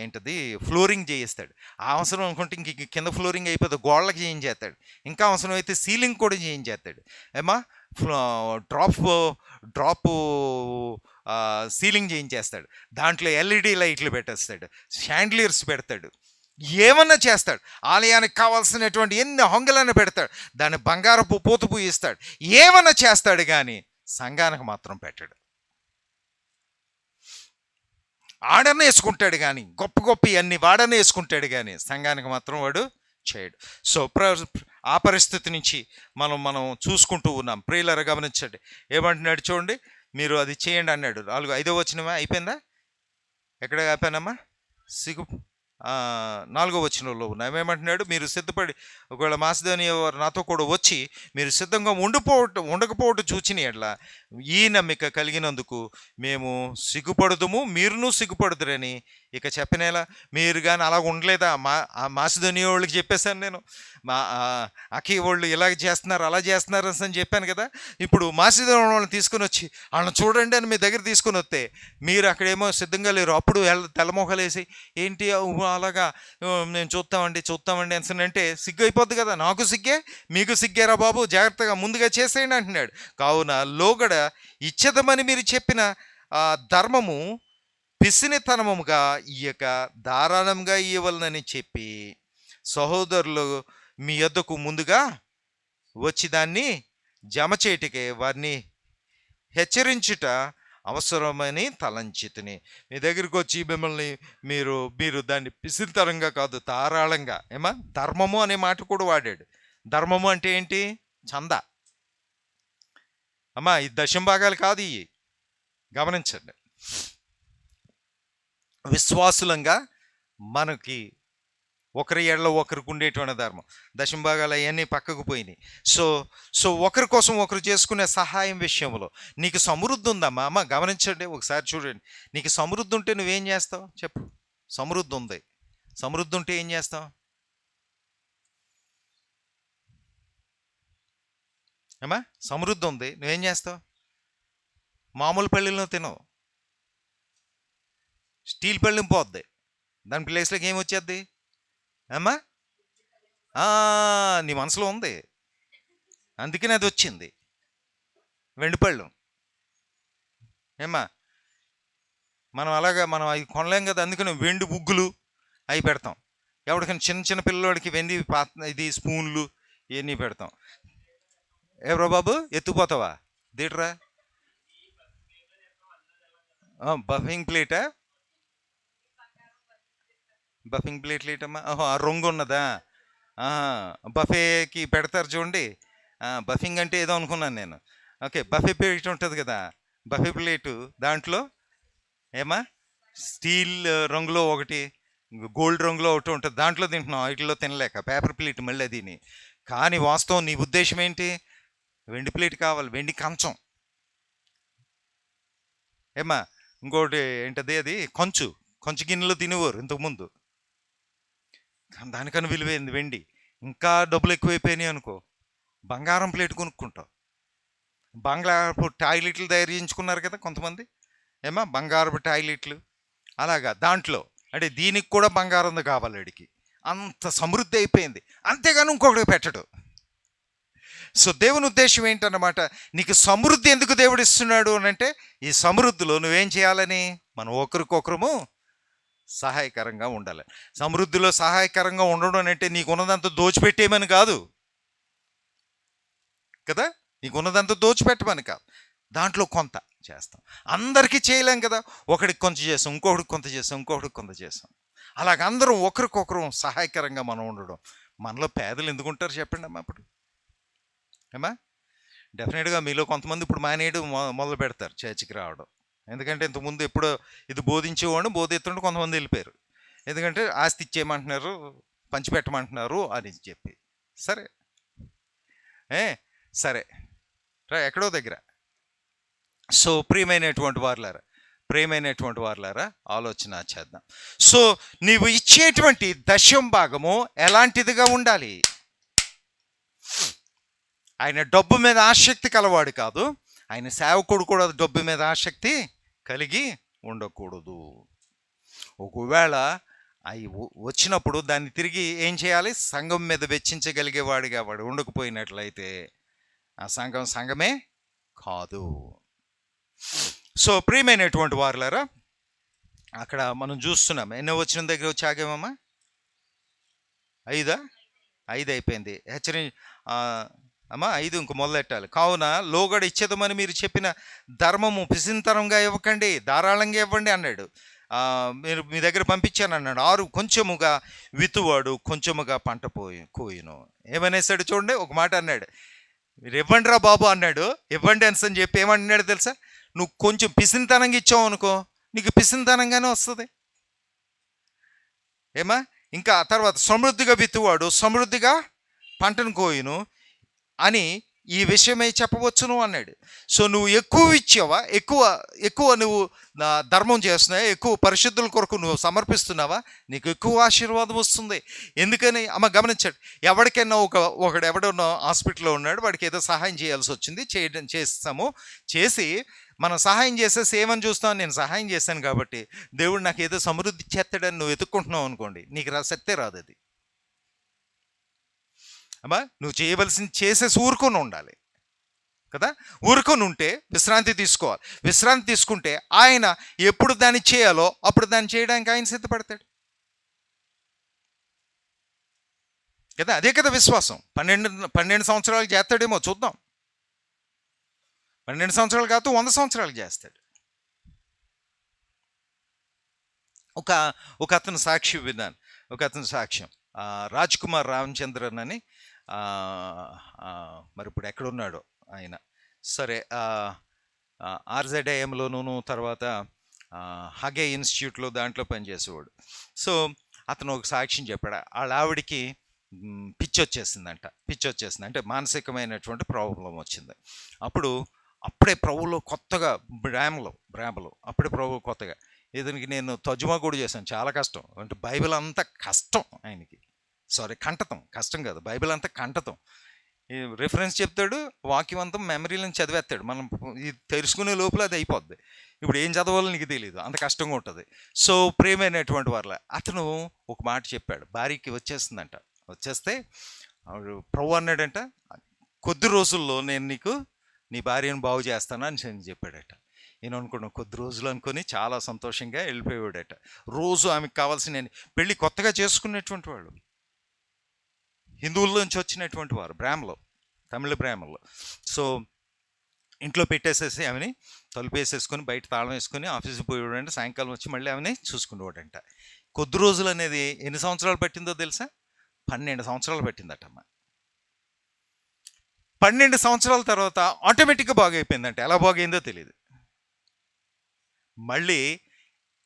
ఏంటది ఫ్లోరింగ్ చేయిస్తాడు. అవసరం అనుకుంటే ఇంక కింద ఫ్లోరింగ్ అయిపోతుంది, గోడలకు చేయించేస్తాడు. ఇంకా అవసరం అయితే సీలింగ్ కూడా చేయించేస్తాడు. ఏమా డ్రాప్ సీలింగ్ చేయించేస్తాడు, దాంట్లో ఎల్ఈడి లైట్లు పెట్టేస్తాడు, షాండ్లియర్స్ పెడతాడు, ఏమన్నా చేస్తాడు. ఆలయానికి కావాల్సినటువంటి ఎన్ని హొంగలన్నా పెడతాడు, దాన్ని బంగారపు పూత పూయిస్తాడు, ఏమన్నా చేస్తాడు, కానీ సంఘానికి మాత్రం పెట్టాడు. ఆడనే వేసుకుంటాడు కానీ, గొప్ప అన్ని వాడనే వేసుకుంటాడు కానీ సంఘానికి మాత్రం వాడు చేయడు. సో ఆ పరిస్థితి నుంచి మనం చూసుకుంటూ ఉన్నాం. ప్రియులారా గమనించండి, ఏమంటున్నాడు చూడండి, మీరు అది చేయండి అన్నాడు. 5వ వచనమా అయిపోయిందా? ఎక్కడ ఆపానమ్మా? 4వ వచనంలో ఉన్నాం. ఏమంటున్నాడు? మీరు సిద్ధపడి, ఒకవేళ మాసిదోనియా వారు నాతో కూడా వచ్చి మీరు సిద్ధంగా ఉండకపోవటం చూచిన ఎట్లా ఈ నమ్మిక కలిగినందుకు మేము సిగ్గుపడదుము, మీరును సిగ్గుపడదురని ఇక చెప్పనేలా. మీరు కానీ అలా ఉండలేదా? మాసిదోనియా వాళ్ళకి చెప్పేశాను నేను, అకీ వాళ్ళు ఇలాగ చేస్తున్నారు అలా చేస్తున్నారు అని చెప్పాను కదా. ఇప్పుడు మాసిదోనియా వాళ్ళని తీసుకుని వచ్చి వాళ్ళని చూడండి అని మీ దగ్గర తీసుకుని వస్తే మీరు అక్కడేమో సిద్ధంగా లేరు. అప్పుడు తెల్లమొహలు వేసి ఏంటి అలాగా నేను చూస్తామండి అంటే సిగ్గు అయిపోద్ది కదా. నాకు సిగ్గే, మీకు సిగ్గేరా బాబు, జాగ్రత్తగా ముందుగా చేసేయండి అంటున్నాడు. కావున లోగడ ఇచ్చేదమని మీరు చెప్పిన ధర్మము పిసినితనముగా ఇయ్యక ధారాళంగా ఇవ్వాలని చెప్పి సహోదరులు మీ యొద్దకు ముందుగా వచ్చి దాన్ని జమ చేయటికే వారిని హెచ్చరించుట అవసరమని తలంచితిని. మీ దగ్గరికి వచ్చి మిమ్మల్ని మీరు దాన్ని పిసిరితరంగా కాదు, ధారాళంగా. ధర్మము అనే మాట కూడా వాడాడు. ధర్మము అంటే ఏంటి? చందా. అమ్మా ఈ దశం భాగాలు కాదు ఇవి, గమనించండి. విశ్వాసులంగా మనకి ఒకరి ఏళ్ళలో ఒకరికి ఉండేటువంటి ధర్మం. దశమ భాగాలు అవన్నీ పక్కకు పోయినాయి. సో సో ఒకరి కోసం ఒకరు చేసుకునే సహాయం విషయంలో నీకు సమృద్ధి ఉందమ్మా. అమ్మ గమనించండి, ఒకసారి చూడండి. నీకు సమృద్ధి ఉంటే నువ్వేం చేస్తావు చెప్పు? సమృద్ధి ఉంది, సమృద్ధి ఉంటే ఏం చేస్తావు? అమ్మా సమృద్ధి ఉంది, నువ్వేం చేస్తావు? మామూలు పళ్ళెల్లో తినవు, స్టీల్ పళ్ళెం పోద్ది, దాని ప్లేస్లోకి ఏం వచ్చేద్ది అమ్మా? నీ మనసులో ఉంది, అందుకని అది వచ్చింది వెండి పళ్ళెం. ఏమ్మా మనం అలాగా మనం అవి కొనలేం కదా, అందుకని వెండి ఉగ్గులు అవి పెడతాం. ఎవరికైనా చిన్న చిన్న పిల్లవాడికి వెండి ఇది స్పూన్లు ఇవన్నీ పెడతాం. ఎవరో బాబు ఎత్తుకుపోతావా దీట్రా? బఫింగ్ ప్లేటా? బఫింగ్ ప్లేట్లు ఏంటమ్మా? ఓహో ఆ రొంగు ఉన్నదా? బఫేకి పెడతారు చూడండి. బఫింగ్ అంటే ఏదో అనుకున్నాను నేను. ఓకే, బఫే ప్లేట్ ఉంటుంది కదా, బఫే ప్లేటు దాంట్లో ఏమా స్టీల్ రంగులో ఒకటి, గోల్డ్ రంగులో ఒకటి ఉంటుంది, దాంట్లో తింటున్నాం. వాటిలో తినలేక పేపర్ ప్లేట్ మళ్ళీ అదిని. కానీ వాస్తవం నీ ఉద్దేశం ఏంటి? వెండి ప్లేట్ కావాలి, వెండి కంచం. ఏమా ఇంకోటి ఏంటది, అది కొంచెం గిన్నెలో తినేవారు ఇంతకుముందు, దానికన్నా విలువైంది వెండి. ఇంకా డబ్బులు ఎక్కువైపోయినాయి అనుకో, బంగారం ప్లేట్ కొనుక్కుంటావు. బంగారపు టాయిలెట్లు తయారు చేయించుకున్నారు కదా కొంతమంది, ఏమా బంగారపు టాయిలెట్లు అలాగా. దాంట్లో అంటే దీనికి కూడా బంగారం కావాలి వాడికి, అంత సమృద్ధి అయిపోయింది. అంతేగాని ఇంకొకటి పెట్టడు. సో దేవుని ఉద్దేశం ఏంటన్నమాట, నీకు సమృద్ధి ఎందుకు దేవుడు ఇస్తున్నాడు అని అంటే, ఈ సమృద్ధిలో నువ్వేం చేయాలని, మనం ఒకరికొకరము సహాయకరంగా ఉండాలి. సమృద్ధిలో సహాయకరంగా ఉండడం అంటే నీకున్నదంతా దోచిపెట్టేయమని కాదు కదా, నీకున్నదంతా దోచిపెట్టమని కాదు, దాంట్లో కొంత చేస్తాం. అందరికీ చేయలేం కదా, ఒకడికి కొంత చేస్తాం, ఇంకొకటికి కొంత చేస్తాం, ఇంకొకటికి కొంత చేస్తాం. అలాగ అందరం ఒకరికొకరు సహాయకరంగా మనం ఉండడం. మనలో పేదలు ఎందుకు ఉంటారు చెప్పండి అమ్మా? అప్పుడు ఏమా డెఫినెట్గా మీలో కొంతమంది ఇప్పుడు మానేయడం మొదలు పెడతారు చర్చికి రావడం. ఎందుకంటే ఇంతకుముందు ఎప్పుడో ఇది బోధించేవాడు, బోధిస్తుంటే కొంతమంది వెళ్ళిపోయారు. ఎందుకంటే ఆస్తి ఇచ్చేయమంటున్నారు, పంచిపెట్టమంటున్నారు అని చెప్పి. సరే సరే రా ఎక్కడో దగ్గర. సో ప్రియమైనటువంటి వారులారా ఆలోచన చేద్దాం. సో నీవు ఇచ్చేటువంటి దశం భాగము ఎలాంటిదిగా ఉండాలి? ఆయన డబ్బు మీద ఆసక్తి కలవాడు కాదు, ఆయన సేవకుడు కూడా డబ్బు మీద ఆసక్తి కలిగి ఉండకూడదు. ఒకవేళ అవి వచ్చినప్పుడు దాన్ని తిరిగి ఏం చేయాలి? సంఘం మీద వెచ్చించగలిగేవాడిగా వాడు ఉండకపోయినట్లయితే ఆ సంఘమే కాదు. సో ప్రియమైనటువంటి వారులారా, అక్కడ మనం చూస్తున్నాం. ఎన్నో వచ్చిన దగ్గర వచ్చి ఆగేమమ్మా? 5 అయిపోయింది. అమ్మా 5 ఇంక మొదలెట్టాలి. కావున లోగడ ఇచ్చేదమని మీరు చెప్పిన ధర్మము పిసింతరంగా ఇవ్వకండి, ధారాళంగా ఇవ్వండి అన్నాడు. మీరు మీ దగ్గర పంపించాను అన్నాడు. 6 కొంచెముగా విత్తువాడు కొంచెముగా పంట కోయును. ఏమనేసాడు చూడండి, ఒక మాట అన్నాడు, మీరు ఇవ్వండి రా బాబు అన్నాడు. ఇవ్వండి అని చెప్పి ఏమన్నాడు తెలుసా? నువ్వు కొంచెం పిసింతనంగా ఇచ్చావు అనుకో, నీకు పిసింతనంగానే వస్తుంది. ఏమా ఇంకా తర్వాత సమృద్ధిగా విత్తువాడు సమృద్ధిగా పంటను కోయును అని ఈ విషయమై చెప్పవచ్చును అన్నాడు. సో నువ్వు ఎక్కువ ఇచ్చావా, ఎక్కువ నువ్వు ధర్మం చేస్తున్నావా, ఎక్కువ పరిశుద్ధుల కొరకు నువ్వు సమర్పిస్తున్నావా, నీకు ఎక్కువ ఆశీర్వాదం వస్తుంది. ఎందుకని అమ్మ గమనించండి, ఎవరికైనా ఎవడన్నా హాస్పిటల్లో ఉన్నాడు, వాడికి ఏదో సహాయం చేయాల్సి వచ్చింది, చేస్తాము. చేసి మనం సహాయం చేసేసి ఏమని చూస్తాం, నేను సహాయం చేశాను కాబట్టి దేవుడు నాకు ఏదో సమృద్ధి చేస్తాడని నువ్వు ఎత్తుక్కుంటున్నావు అనుకోండి, నీకు శక్తే రాదు. అది అమ్మా నువ్వు చేయవలసింది చేసేసి ఊరుకొని ఉండాలి కదా. ఊరుకొని ఉంటే విశ్రాంతి తీసుకోవాలి. విశ్రాంతి తీసుకుంటే ఆయన ఎప్పుడు దాన్ని చేయాలో అప్పుడు దాన్ని చేయడానికి ఆయన సిద్ధపడతాడు కదా. అదే కదా విశ్వాసం. 12 సంవత్సరాలు చేస్తాడేమో చూద్దాం. 12 సంవత్సరాలు కాదు, 100 సంవత్సరాలు చేస్తాడు. ఒక అతను సాక్షి విన్నాను. ఒక అతను సాక్ష్యం, రాజ్ కుమార్ రామచంద్రన్ అని, మరి ఇప్పుడు ఎక్కడున్నాడో ఆయన. సరే ఆర్జెడ్ఐఎంలోనూ తర్వాత హగే ఇన్స్టిట్యూట్లో దాంట్లో పనిచేసేవాడు. సో అతను ఒక సాక్ష్యం చెప్పాడు. వాళ్ళ ఆవిడికి పిచ్చి వచ్చేసింది, అంటే మానసికమైనటువంటి ప్రాబ్లం వచ్చింది. అప్పుడే ప్రభువులో కొత్తగా బ్రామలో అప్పుడే ప్రభువు కొత్తగా ఇతనికి నేను తర్జుమా కూడా చేశాను. చాలా కష్టం, అంటే బైబిల్ అంతా కష్టం ఆయనకి. కంటతం కష్టం కాదు, బైబిల్ అంతా కంటతం. రిఫరెన్స్ చెప్తాడు, వాక్యం అంతా మెమరీలను చదివేస్తాడు. మనం ఇది తెలుసుకునే లోపల అది అయిపోద్ది. ఇప్పుడు ఏం చదవాలో నీకు తెలియదు, అంత కష్టంగా ఉంటుంది. సో ప్రేమైనటువంటి వాళ్ళ అతను ఒక మాట చెప్పాడు, భార్యకి వచ్చేస్తే ప్రభు అన్నాడంట, కొద్ది రోజుల్లో నేను నీ భార్యను బాగు చేస్తాను అని చెప్పాడట. నేను అనుకున్నాను కొద్ది రోజులు అనుకుని చాలా సంతోషంగా వెళ్ళిపోయాడట. రోజు ఆమెకు కావాల్సిన పెళ్ళి కొత్తగా చేసుకునేటువంటి వాళ్ళు, హిందువుల నుంచి వచ్చినటువంటి వారు, తమిళ బ్రాహ్మణులు. సో ఇంట్లో పెట్టేసేసి ఆమెని తలుపేసేసుకొని బయట తాళం వేసుకొని ఆఫీస్కి పోయాడంటే, సాయంకాలం వచ్చి మళ్ళీ ఆమెని చూసుకునేవాడంట. కొద్ది రోజులు అనేది ఎన్ని సంవత్సరాలు పట్టిందో తెలుసా? 12 సంవత్సరాలు పట్టిందటమ్మ. 12 సంవత్సరాల తర్వాత ఆటోమేటిక్గా బాగైపోయిందంట. ఎలా బాగైందో తెలియదు. మళ్ళీ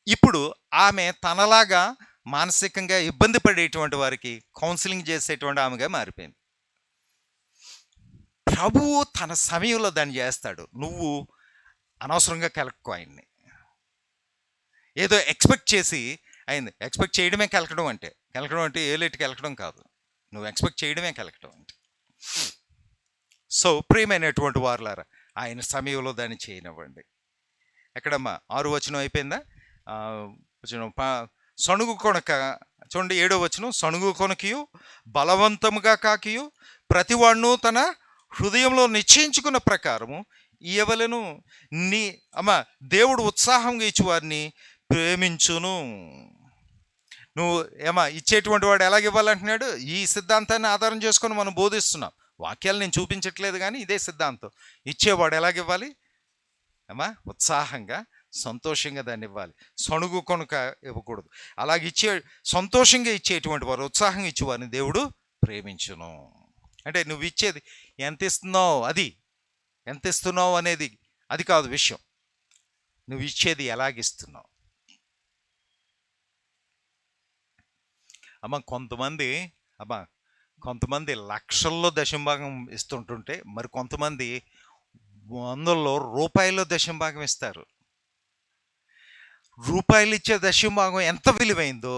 ఇప్పుడు ఆమె తనలాగా మానసికంగా ఇబ్బంది పడేటువంటి వారికి కౌన్సిలింగ్ చేసేటువంటి ఆమెగా మారిపోయింది. ప్రభువు తన సమయంలో దాన్ని చేస్తాడు. నువ్వు అనవసరంగా కెలక్కో ఆయన్ని. ఏదో ఎక్స్పెక్ట్ చేసి అయింది. ఎక్స్పెక్ట్ చేయడమే కెలకడం అంటే ఏలేటి కెలకడం కాదు, నువ్వు ఎక్స్పెక్ట్ చేయడమే కెలకడం అంటే. సో ప్రియమైనటువంటి వారులారా, ఆయన సమయంలో దాన్ని చేయనివ్వండి. ఎక్కడమ్మా 6వ వచనం అయిపోయిందా? సణుగు కొనక చూడండి, 7వ వచనం, సణుగు కొనకియు బలవంతముగా కాకియు ప్రతివాడును తన హృదయంలో నిశ్చయించుకున్న ప్రకారము ఇవ్వలను. దేవుడు ఉత్సాహంగా ఇచ్చి వారిని ప్రేమించును. నువ్వు ఇచ్చేటువంటి వాడు ఎలాగ ఇవ్వాలంటున్నాడు? ఈ సిద్ధాంతాన్ని ఆధారం చేసుకొని మనం బోధిస్తున్నాం. వాక్యాలు నేను చూపించట్లేదు, కానీ ఇదే సిద్ధాంతం. ఇచ్చేవాడు ఎలాగివ్వాలి? ఉత్సాహంగా సంతోషంగా దాన్ని ఇవ్వాలి. సణుగు కొనుక ఇవ్వకూడదు. అలాగే సంతోషంగా ఇచ్చేటువంటి వారు, ఉత్సాహంగా ఇచ్చేవారిని దేవుడు ప్రేమించును. అంటే నువ్వు ఇచ్చేది ఎంత ఇస్తున్నావు అనేది అది కాదు విషయం, నువ్వు ఇచ్చేది ఎలాగిస్తున్నావు. కొంతమంది లక్షల్లో దశంభాగం ఇస్తుంటుంటే, మరి కొంతమంది వందల్లో రూపాయల్లో దశంభాగం ఇస్తారు. రూపాయలు ఇచ్చే దశంభాగం ఎంత విలువైందో,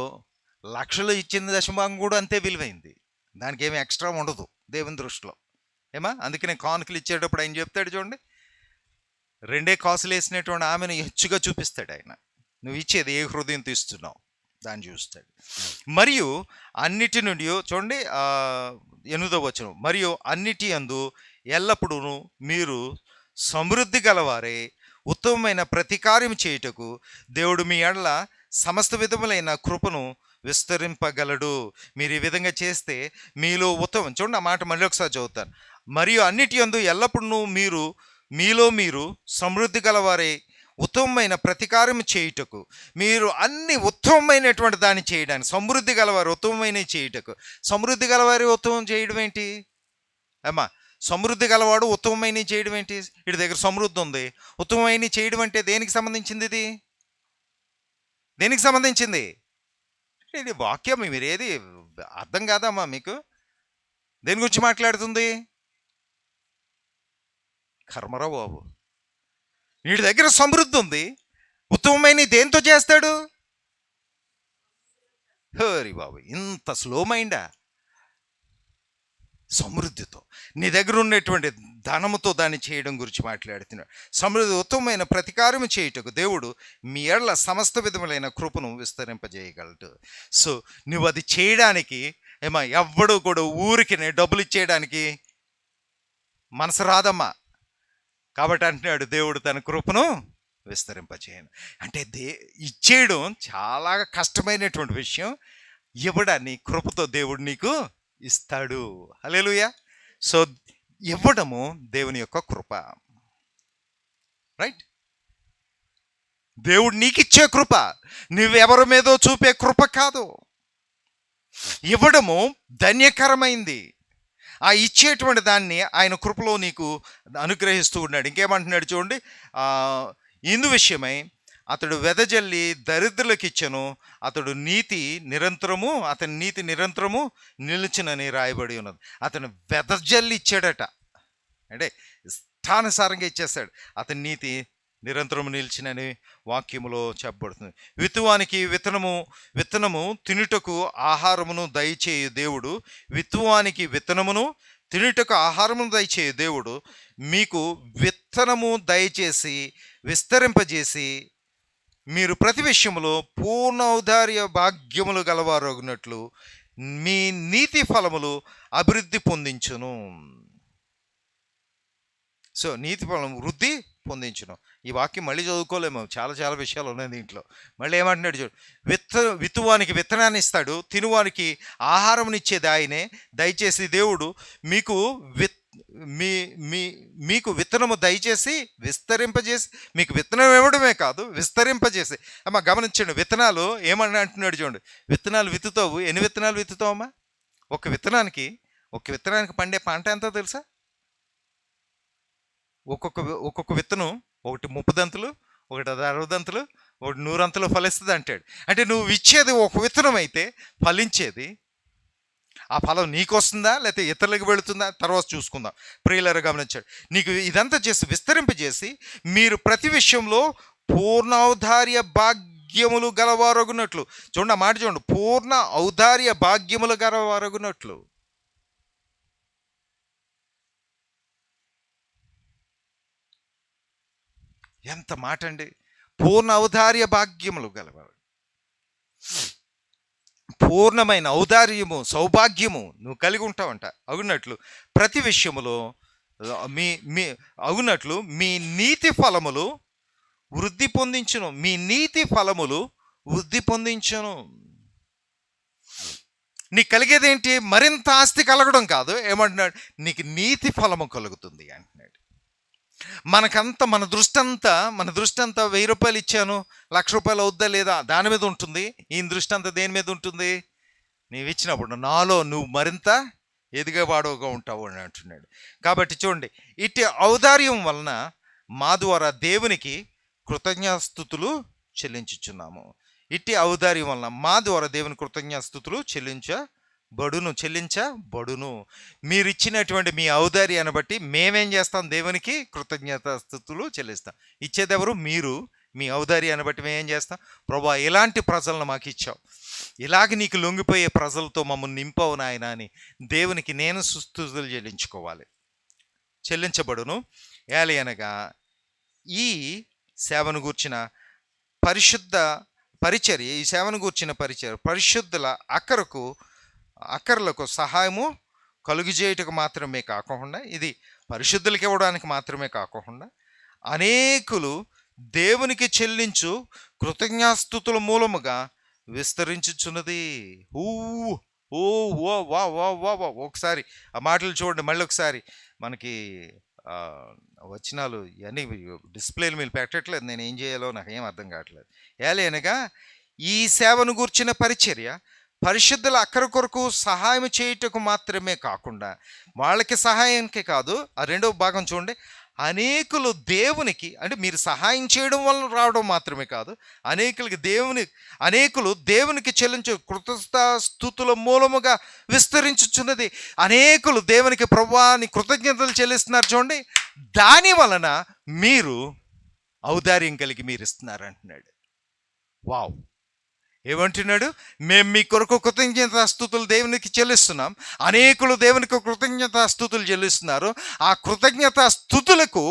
లక్షలు ఇచ్చిన దశంభాగం కూడా అంతే విలువైంది. దానికి ఏమి ఎక్స్ట్రా ఉండదు దేవుని దృష్టిలో. అందుకనే కానుకలు ఇచ్చేటప్పుడు ఆయన చెప్తాడు చూడండి, 2 కాసులు వేసినటువంటి ఆమెను హెచ్చుగా చూపిస్తాడు ఆయన. నువ్వు ఇచ్చేది ఏ హృదయంతో ఇస్తున్నావు దాన్ని చూస్తాడు. మరియు అన్నిటి నుండి చూడండి 8వ వచనం, మరియు అన్నిటి యందు ఎల్లప్పుడూ మీరు సమృద్ధి గలవారే ఉత్తమమైన ప్రతి కార్యం చేయుటకు దేవుడు మీ ఎడల సమస్త విధములైన కృపను విస్తరింపగలడు. మీరు ఈ విధంగా చేస్తే మీలో ఉత్తమం. చూడండి, ఆ మాట మళ్ళీ ఒకసారి చదువుతాను. మరియు అన్నిటి యందు ఎల్లప్పుడూ మీరు సమృద్ధి గలవారే ఉత్తమమైన ప్రతికారం చేయుటకు, మీరు అన్ని ఉత్తమమైనటువంటి దాన్ని చేయడానికి, సమృద్ధి గలవారు ఉత్తమమైనవి చేయుటకు. సమృద్ధి గలవారి ఉత్తమం చేయడం ఏంటి? సమృద్ధి గలవాడు ఉత్తమమైనవి చేయడం ఏంటి? వీడి దగ్గర సమృద్ధి ఉంది, ఉత్తమమైనవి చేయడం అంటే దేనికి సంబంధించింది? దేనికి సంబంధించింది? ఇది వాక్యం మీరేది అర్థం కాదమ్మా మీకు? దేని గురించి మాట్లాడుతుంది? కర్మరా బాబు, వీడి దగ్గర సమృద్ధి ఉంది, ఉత్తమమైన దేంతో చేస్తాడు? హరి బాబు, ఇంత స్లో మైండా? సమృద్ధితో, నీ దగ్గర ఉన్నటువంటి ధనముతో దాన్ని చేయడం గురించి మాట్లాడుతున్నాడు. సమృద్ధి ఉత్తమమైన ప్రతికారము చేయుటకు దేవుడు మీ ఎడల సమస్త విధములైన కృపను విస్తరింపజేయగలడు. సో నువ్వు అది చేయడానికి ఎవ్వడు కూడా ఊరికి డబ్బులు ఇచ్చేయడానికి మనసు రాదమ్మా. కాబట్టి అంటున్నాడు దేవుడు తన కృపను విస్తరింపజేయను. అంటే ఇచ్చేయడం చాలా కష్టమైనటువంటి విషయం. ఇవ్వడాన్ని కృపతో దేవుడు నీకు ఇస్తాడు. హల్లెలూయా. సో ఇవ్వడము దేవుని యొక్క కృప, రైట్? దేవుడు నీకు ఇచ్చే కృప, నువ్వెవరి మీదో చూపే కృప కాదు. ఇవ్వడము ధన్యకరమైంది. ఆ ఇచ్చేటువంటి దాన్ని ఆయన కృపలో నీకు అనుగ్రహిస్తూ ఉన్నాడు. ఇంకేమంటున్నాడు చూడండి, ఇందు విషయమై అతడు వెదజల్లి దరిద్రులకు ఇచ్చను, అతని నీతి నిరంతరము నిలిచినని రాయబడి ఉన్నది. అతను వెదజల్లి ఇచ్చాడట, అంటే ఇష్టానుసారంగా ఇచ్చేస్తాడు. అతని నీతి నిరంతరము నిలిచినని వాక్యములో చెప్పబడుతుంది. విత్తువానికి విత్తనము తినుటకు ఆహారమును దయచేయు దేవుడు, విత్తువానికి విత్తనమును తినుటకు ఆహారమును దయచేయు దేవుడు మీకు విత్తనము దయచేసి విస్తరింపజేసి మీరు ప్రతి విషయములో పూర్ణ ఔదార్య భాగ్యములు గలవారగునట్లు మీ నీతి ఫలములు అభివృద్ధి పొందించును. సో నీతి ఫలం వృద్ధి పొందించును. ఈ వాక్యం మళ్ళీ చదువుకోలేము, చాలా విషయాలు ఉన్నాయి దీంట్లో. మళ్ళీ ఏమంటున్నాడు చూడు, విత్తువానికి విత్తనాన్ని ఇస్తాడు, తినువానికి ఆహారం ఇచ్చేది ఆయనే. దయచేసి దేవుడు మీకు విత్తనము దయచేసి విస్తరింపజేసి, మీకు విత్తనం ఇవ్వడమే కాదు విస్తరింపజేసి. అమ్మా గమనించండి, విత్తనాలు ఏమన్నా అంటున్నాడు చూడండి. విత్తనాలు విత్తుతావు, ఎన్ని విత్తనాలు విత్తుతావమ్మా? ఒక విత్తనానికి పండే పంట ఎంతో తెలుసా? ఒక్కొక్క విత్తనం ఒకటి 30 దంతులు, ఒకటి 60 దంతులు, ఒకటి 100 అంతలు ఫలిస్తుంది అంటాడు. అంటే నువ్వు ఇచ్చేది ఒక విత్తనం అయితే ఫలించేది, ఆ ఫలం నీకు వస్తుందా లేకపోతే ఇతరులకు వెళుతుందా తర్వాత చూసుకుందాం. ప్రియులారా గమనించాడు, నీకు ఇదంతా చేసి విస్తరింపజేసి మీరు ప్రతి విషయంలో పూర్ణ ఔదార్య భాగ్యములు గలవారగునట్లు. చూడండి ఆ మాట చూడండి, పూర్ణ ఔదార్య భాగ్యములు గలవారగునట్లు. ఎంత మాట అండి! పూర్ణ ఔదార్య భాగ్యములు గలవారు, పూర్ణమైన ఔదార్యము సౌభాగ్యము నువ్వు కలిగి ఉంటావంట. అవునట్లు ప్రతి విషయములో అవునట్లు మీ నీతి ఫలములు వృద్ధి పొందించును. మీ నీతి ఫలములు వృద్ధి పొందించును. నీకు కలిగేదేంటి? మరింత ఆస్తి కలగడం కాదు. ఏమంటున్నాడు? నీకు నీతి ఫలము కలుగుతుంది అంటున్నాడు. మనకంతా మన దృష్టి అంతా 1000 రూపాయలు ఇచ్చాను, 1,00,000 రూపాయలు అవుద్దా లేదా దాని మీద ఉంటుంది. ఈ దృష్టి అంతా దేని మీద ఉంటుంది? నీవు ఇచ్చినప్పుడు నాలో నువ్వు మరింత ఎదిగేవాడుగా ఉంటావు అని అంటున్నాడు. కాబట్టి చూడండి, ఇట్టి ఔదార్యం వలన మా ద్వారా దేవునికి కృతజ్ఞాస్తుతులు చెల్లించుచున్నాము. ఇట్టి ఔదార్యం వలన మా ద్వారా దేవుని కృతజ్ఞాస్తుతులు చెల్లించబడును. మీరు ఇచ్చినటువంటి మీ ఔదార్యాన్ని బట్టి మేమేం చేస్తాం? దేవునికి కృతజ్ఞతాస్తుతులు చెల్లిస్తాం. ఇచ్చేదెవరు? మీరు. మీ ఔదార్యాన్ని బట్టి మేము ఏం చేస్తాం? ప్రభువా ఇలాంటి ప్రజలను మాకు ఇచ్చావు, ఇలాగ నీకు లొంగిపోయే ప్రజలతో మమ్మల్ని నింపవు నాయన అని దేవునికి నేను స్తుతులు చెల్లించబడును. ఏలి అనగా ఈ సేవను గూర్చిన పరిచర్య పరిశుద్ధుల అక్కర్లకు సహాయము కలుగజేయుటకు మాత్రమే కాకుండా, ఇది పరిశుద్ధులకు ఇవ్వడానికి మాత్రమే కాకుండా అనేకులు దేవునికి చెల్లించు కృతజ్ఞాస్తుతుల మూలముగా విస్తరించుచున్నది. ఒకసారి ఆ మాటలు చూడండి. మళ్ళీ ఒకసారి మనకి వచనాలు ఇవన్నీ డిస్ప్లేలు మీరు పెట్టట్లేదు, నేను ఏం చేయాలో నాకు ఏం అర్థం కావట్లేదు. ఏలైనగా ఈ సేవను గూర్చిన పరిచర్య పరిశుద్ధుల అక్కర కొరకు సహాయం చేయుటకు మాత్రమే కాకుండా, వాళ్ళకి సహాయానికి కాదు. ఆ రెండవ భాగం చూడండి, అనేకులు దేవునికి, అంటే మీరు సహాయం చేయడం వలన రావడం మాత్రమే కాదు, అనేకులు దేవునికి చెల్లించు కృతజ్ఞతాస్తుతుల మూలముగా విస్తరించుచున్నది. అనేకులు దేవునికి ప్రభువాని కృతజ్ఞతలు చెల్లిస్తున్నారు చూడండి, దాని వలన మీరు ఔదార్యం కలిగి మీరు ఇస్తున్నారు అంటున్నాడు. వావ్! ఏమంటున్నాడు? మేము మీ కొరకు కృతజ్ఞతాస్తుతులు దేవునికి చెల్లిస్తున్నాం, అనేకులు దేవునికి కృతజ్ఞతాస్తుతులు చెల్లిస్తున్నారు. ఆ కృతజ్ఞతాస్తుతులకు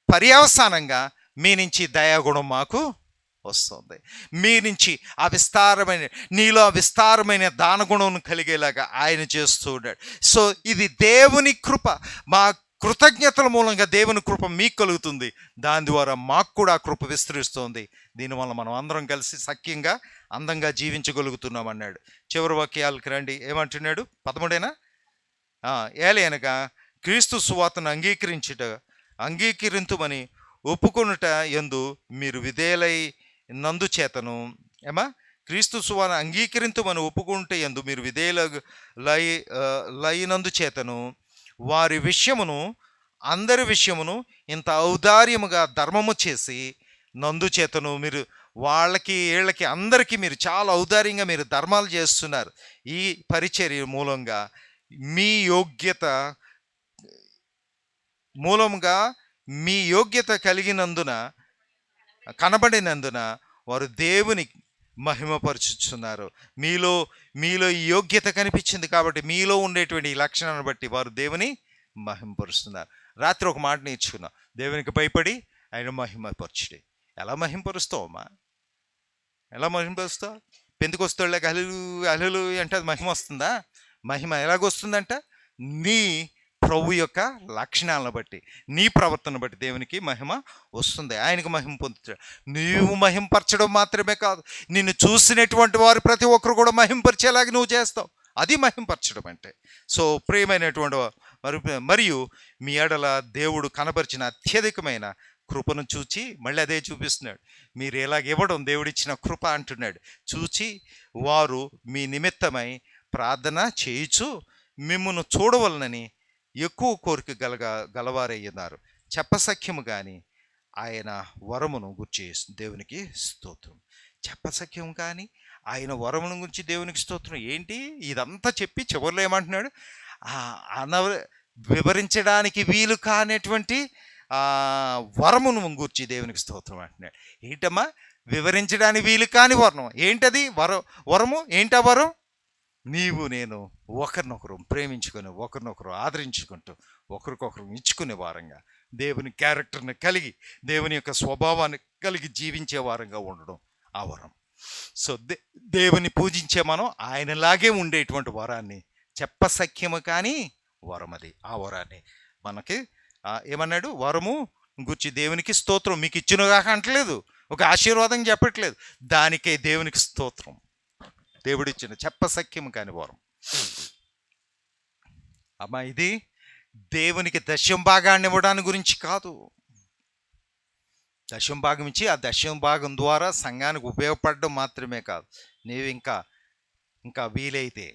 పర్యవసానంగా మీ నుంచి దయాగుణం మాకు వస్తుంది. మీ నుంచి నీలో విస్తారమైన దానగుణం కలిగేలాగా ఆయన చేస్తూ ఉన్నాడు. సో ఇది దేవుని కృప. మా కృతజ్ఞతల మూలంగా దేవుని కృప మీకు కలుగుతుంది, దాని ద్వారా మాకు కూడా ఆ కృప విస్తరిస్తుంది. దీనివల్ల మనం అందరం కలిసి సఖ్యంగా అందంగా జీవించగలుగుతున్నాం అన్నాడు. చివరి వాక్యాలకు రండి. ఏమంటున్నాడు? 13 ఏలయనగా క్రీస్తు సువార్తను అంగీకరింతుమని ఒప్పుకొనుట యందు మీరు విధేయులై నందు చేతను క్రీస్తు సువార్త అంగీకరింతుమని ఒప్పుకుంటే యందు మీరు లైనందు చేతను వారి విషయమును అందరి విషయమును ఇంత ఔదార్యముగా ధర్మము చేసి నందు చేతను మీరు వాళ్ళకి వీళ్ళకి అందరికీ మీరు చాలా ఔదార్యంగా మీరు ధర్మాలు చేస్తున్నారు. ఈ పరిచర్య మూలంగా మీ యోగ్యత మూలంగా మీ యోగ్యత కలిగినందున కనబడినందున వారు దేవుని మహిమపరుచుచున్నారు. మీలో మీలో ఈ యోగ్యత కనిపించింది కాబట్టి మీలో ఉండేటువంటి ఈ లక్షణాలను బట్టి వారు దేవుని మహిమపరుస్తున్నారు. రాత్రి ఒక మాట నేర్చుకున్నాం, దేవునికి భయపడి ఆయన మహిమపరచుడి. ఎలా మహిమపరుస్తావు అమ్మా? ఎలా మహిమపరుస్తావు? పెందుకొస్తాళ్ళకి అహలు అంటే అది మహిమ వస్తుందా? మహిమ ఎలాగొస్తుందంట? నీ ప్రభు యొక్క లక్షణాలను బట్టి, నీ ప్రవర్తన బట్టి దేవునికి మహిమ వస్తుంది. ఆయనకు మహిమ పొందుతాడు. నీవు మహింపరచడం మాత్రమే కాదు, నిన్ను చూసినటువంటి వారు ప్రతి ఒక్కరు కూడా మహింపరిచేలాగా నువ్వు చేస్తావు. అది మహింపరచడం అంటే. సో ప్రియమైనటువంటి మరియు మీ ఎడల దేవుడు కనపరిచిన అత్యధికమైన కృపను చూచి మళ్ళీ అదే చూపిస్తున్నాడు. మీరు ఎలాగ ఇవ్వడం దేవుడిచ్చిన కృప అంటున్నాడు. చూచి వారు మీ నిమిత్తమై ప్రార్థన చేయుచు మిమ్మును చూడవలనని ఎక్కువ కోరిక గలవారయ్యున్నారు. చెప్పసఖ్యము కానీ ఆయన వరమును గురించి దేవునికి స్తోత్రం. చెప్పసఖ్యం కానీ ఆయన వరమును గురించి దేవునికి స్తోత్రం. ఏంటి ఇదంతా చెప్పి చివరిలో ఏమంటున్నాడు? వివరించడానికి వీలు కానటువంటి వరమును గూర్చి దేవునికి స్తోత్రం అంటున్నాడు. ఏంటమ్మా వివరించడానికి వీలు కాని వరం? ఏంటది వరము? ఏంటా వరం? నీవు నేను ఒకరినొకరు ప్రేమించుకొని, ఒకరినొకరు ఆదరించుకుంటూ, ఒకరికొకరు ఇచ్చుకునే వారంగా, దేవుని క్యారెక్టర్ని కలిగి, దేవుని యొక్క స్వభావాన్ని కలిగి జీవించే వారంగా ఉండడం ఆ వరం. సో దేవుని పూజించే మనం ఆయనలాగే ఉండేటువంటి వరాన్ని చెప్పసఖ్యము కానీ వరం, అది ఆ వరాన్ని మనకి ఏమన్నాడు? వరము గుర్చి దేవునికి స్తోత్రం. మీకు ఇచ్చినగాక అంటలేదు, ఒక ఆశీర్వాదం చెప్పట్లేదు, దానికే దేవునికి స్తోత్రం. దేవుడిచ్చిన చెప్పసఖ్యం కాని వరం. అమ్మా ఇది దేవునికి దశం భాగాన్ని ఇవ్వడానికి గురించి కాదు. దశం భాగం ఇచ్చి ఆ దశం భాగం ద్వారా సంఘానికి ఉపయోగపడడం మాత్రమే కాదు. నీవు ఇంకా వీలైతే,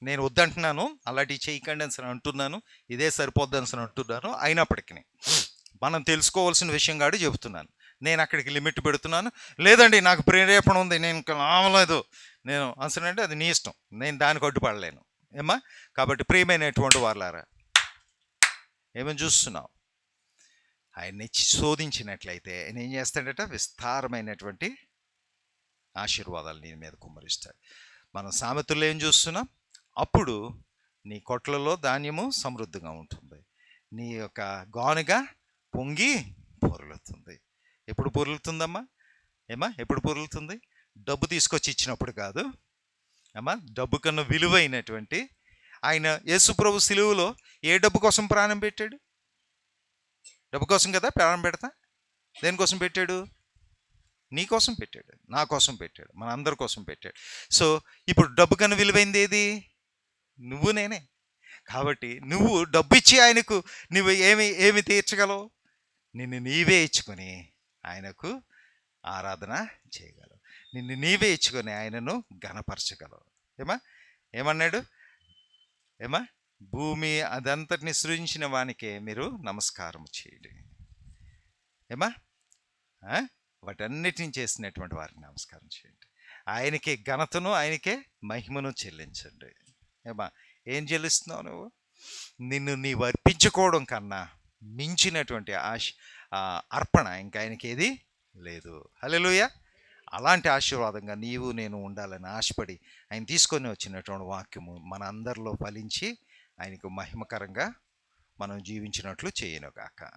నేను వద్దంటున్నాను, అలాంటివి చేయకండి అని అంటున్నాను, ఇదే సరిపోద్దని అంటున్నాను, అయినప్పటికీ మనం తెలుసుకోవాల్సిన విషయం కాదు చెబుతున్నాను. నేను అక్కడికి లిమిట్ పెడుతున్నాను. లేదండి నాకు ప్రేరేపణ ఉంది, నేను ఇంకా రావలేదు, నేను అంటే అది నీ ఇష్టం, నేను దానికి అడ్డుపడలేను ఏమా. కాబట్టి ప్రియమైనటువంటి వాళ్ళారా, ఏమని చూస్తున్నావు? ఆయన్ని శోధించినట్లయితే ఆయన ఏం చేస్తాడట? విస్తారమైనటువంటి ఆశీర్వాదాలు నీ మీద కుమ్మరిస్తాడు. మనం సామెతల్లో ఏం చూస్తున్నాం? అప్పుడు నీ కొట్లలో ధాన్యము సమృద్ధిగా ఉంటుంది, నీ యొక్క గానుగా పొంగి పొరులుతుంది. ఎప్పుడు పొరులుతుందమ్మా? ఎప్పుడు పొరులుతుంది? డబ్బు తీసుకొచ్చి ఇచ్చినప్పుడు కాదు అమ్మా. డబ్బు కన్నా విలువైనటువంటి ఆయన యేసు ప్రభు సిలువలో ఏ డబ్బు కోసం ప్రాణం పెట్టాడు? డబ్బు కోసం కదా ప్రాణం పెడతా. దేనికోసం పెట్టాడు? నీ కోసం పెట్టాడు, నా కోసం పెట్టాడు, మన అందరి కోసం పెట్టాడు. సో ఇప్పుడు డబ్బు కన్నా విలువైంది ఏది? నువ్వు నేనే. కాబట్టి నువ్వు డబ్బు ఇచ్చి ఆయనకు నువ్వు ఏమి తీర్చగలవు? నిన్ను నీవే ఇచ్చుకొని ఆయనకు ఆరాధన చేయగలవు, నిన్ను నీవే ఇచ్చుకొని ఆయనను ఘనపరచగలవు. ఏమన్నాడు? భూమి అదంతటిని సృజించిన వానికే మీరు నమస్కారం చేయండి. వాటన్నిటిని చేసినటువంటి వారికి నమస్కారం చేయండి. ఆయనకే ఘనతను, ఆయనకే మహిమను చెల్లించండి. ఏం చెల్లిస్తున్నావు నువ్వు? నిన్ను నీవు అర్పించుకోవడం కన్నా మించినటువంటి అర్పణ ఇంకా ఆయనకి ఏది లేదు. హల్లెలూయా. అలాంటి ఆశీర్వాదంగా నీవు నేను ఉండాలని ఆశపడి ఆయన తీసుకొని వచ్చినటువంటి వాక్యము మన అందరిలో ఫలించి ఆయనకు మహిమకరంగా మనం జీవించినట్లు చేయనుగాక.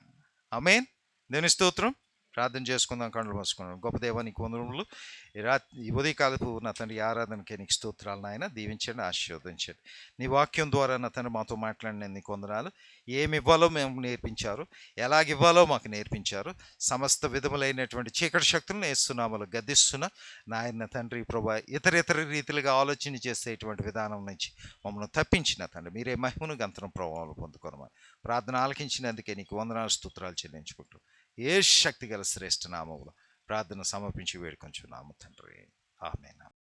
ఆమేన్. దేవుని స్తోత్రం. ప్రార్థన చేసుకుందాం, కళ్ళు మూసుకుందాం. గొప్ప దేవా నీకు వందనములు. ఈ ఉదయకాలపు నా తండ్రి ఆరాధనకే నీకు స్తోత్రాలు నాయన. దీవించండి, ఆశీర్వదించండి. నీ వాక్యం ద్వారా నా తండ్రి మాతో మాట్లాడిన నీకు వందనాలు. ఏమి ఇవ్వాలో మేము నేర్పించారు, ఎలాగివ్వాలో మాకు నేర్పించారు. సమస్త విధములైనటువంటి చీకటి శక్తులను యేసునామములో గద్దిస్తున్నా నాయన తండ్రి ప్రభా. ఇతర రీతిలుగా ఆలోచన చేసేటువంటి విధానం నుంచి మమ్మల్ని తప్పించిన తండ్రి మీరే మహిమను గంతరం ప్రభావాలు పొందుకోనమని ప్రార్థన ఆలకించినందుకే నీకు వందనాలు, స్తోత్రాలు చెల్లించుకుంటూ ఏ శక్తి గల శ్రేష్ఠ నామములో ప్రార్థన సమర్పించి వేడుకొంచున్నాము తండ్రి. ఆమేన్.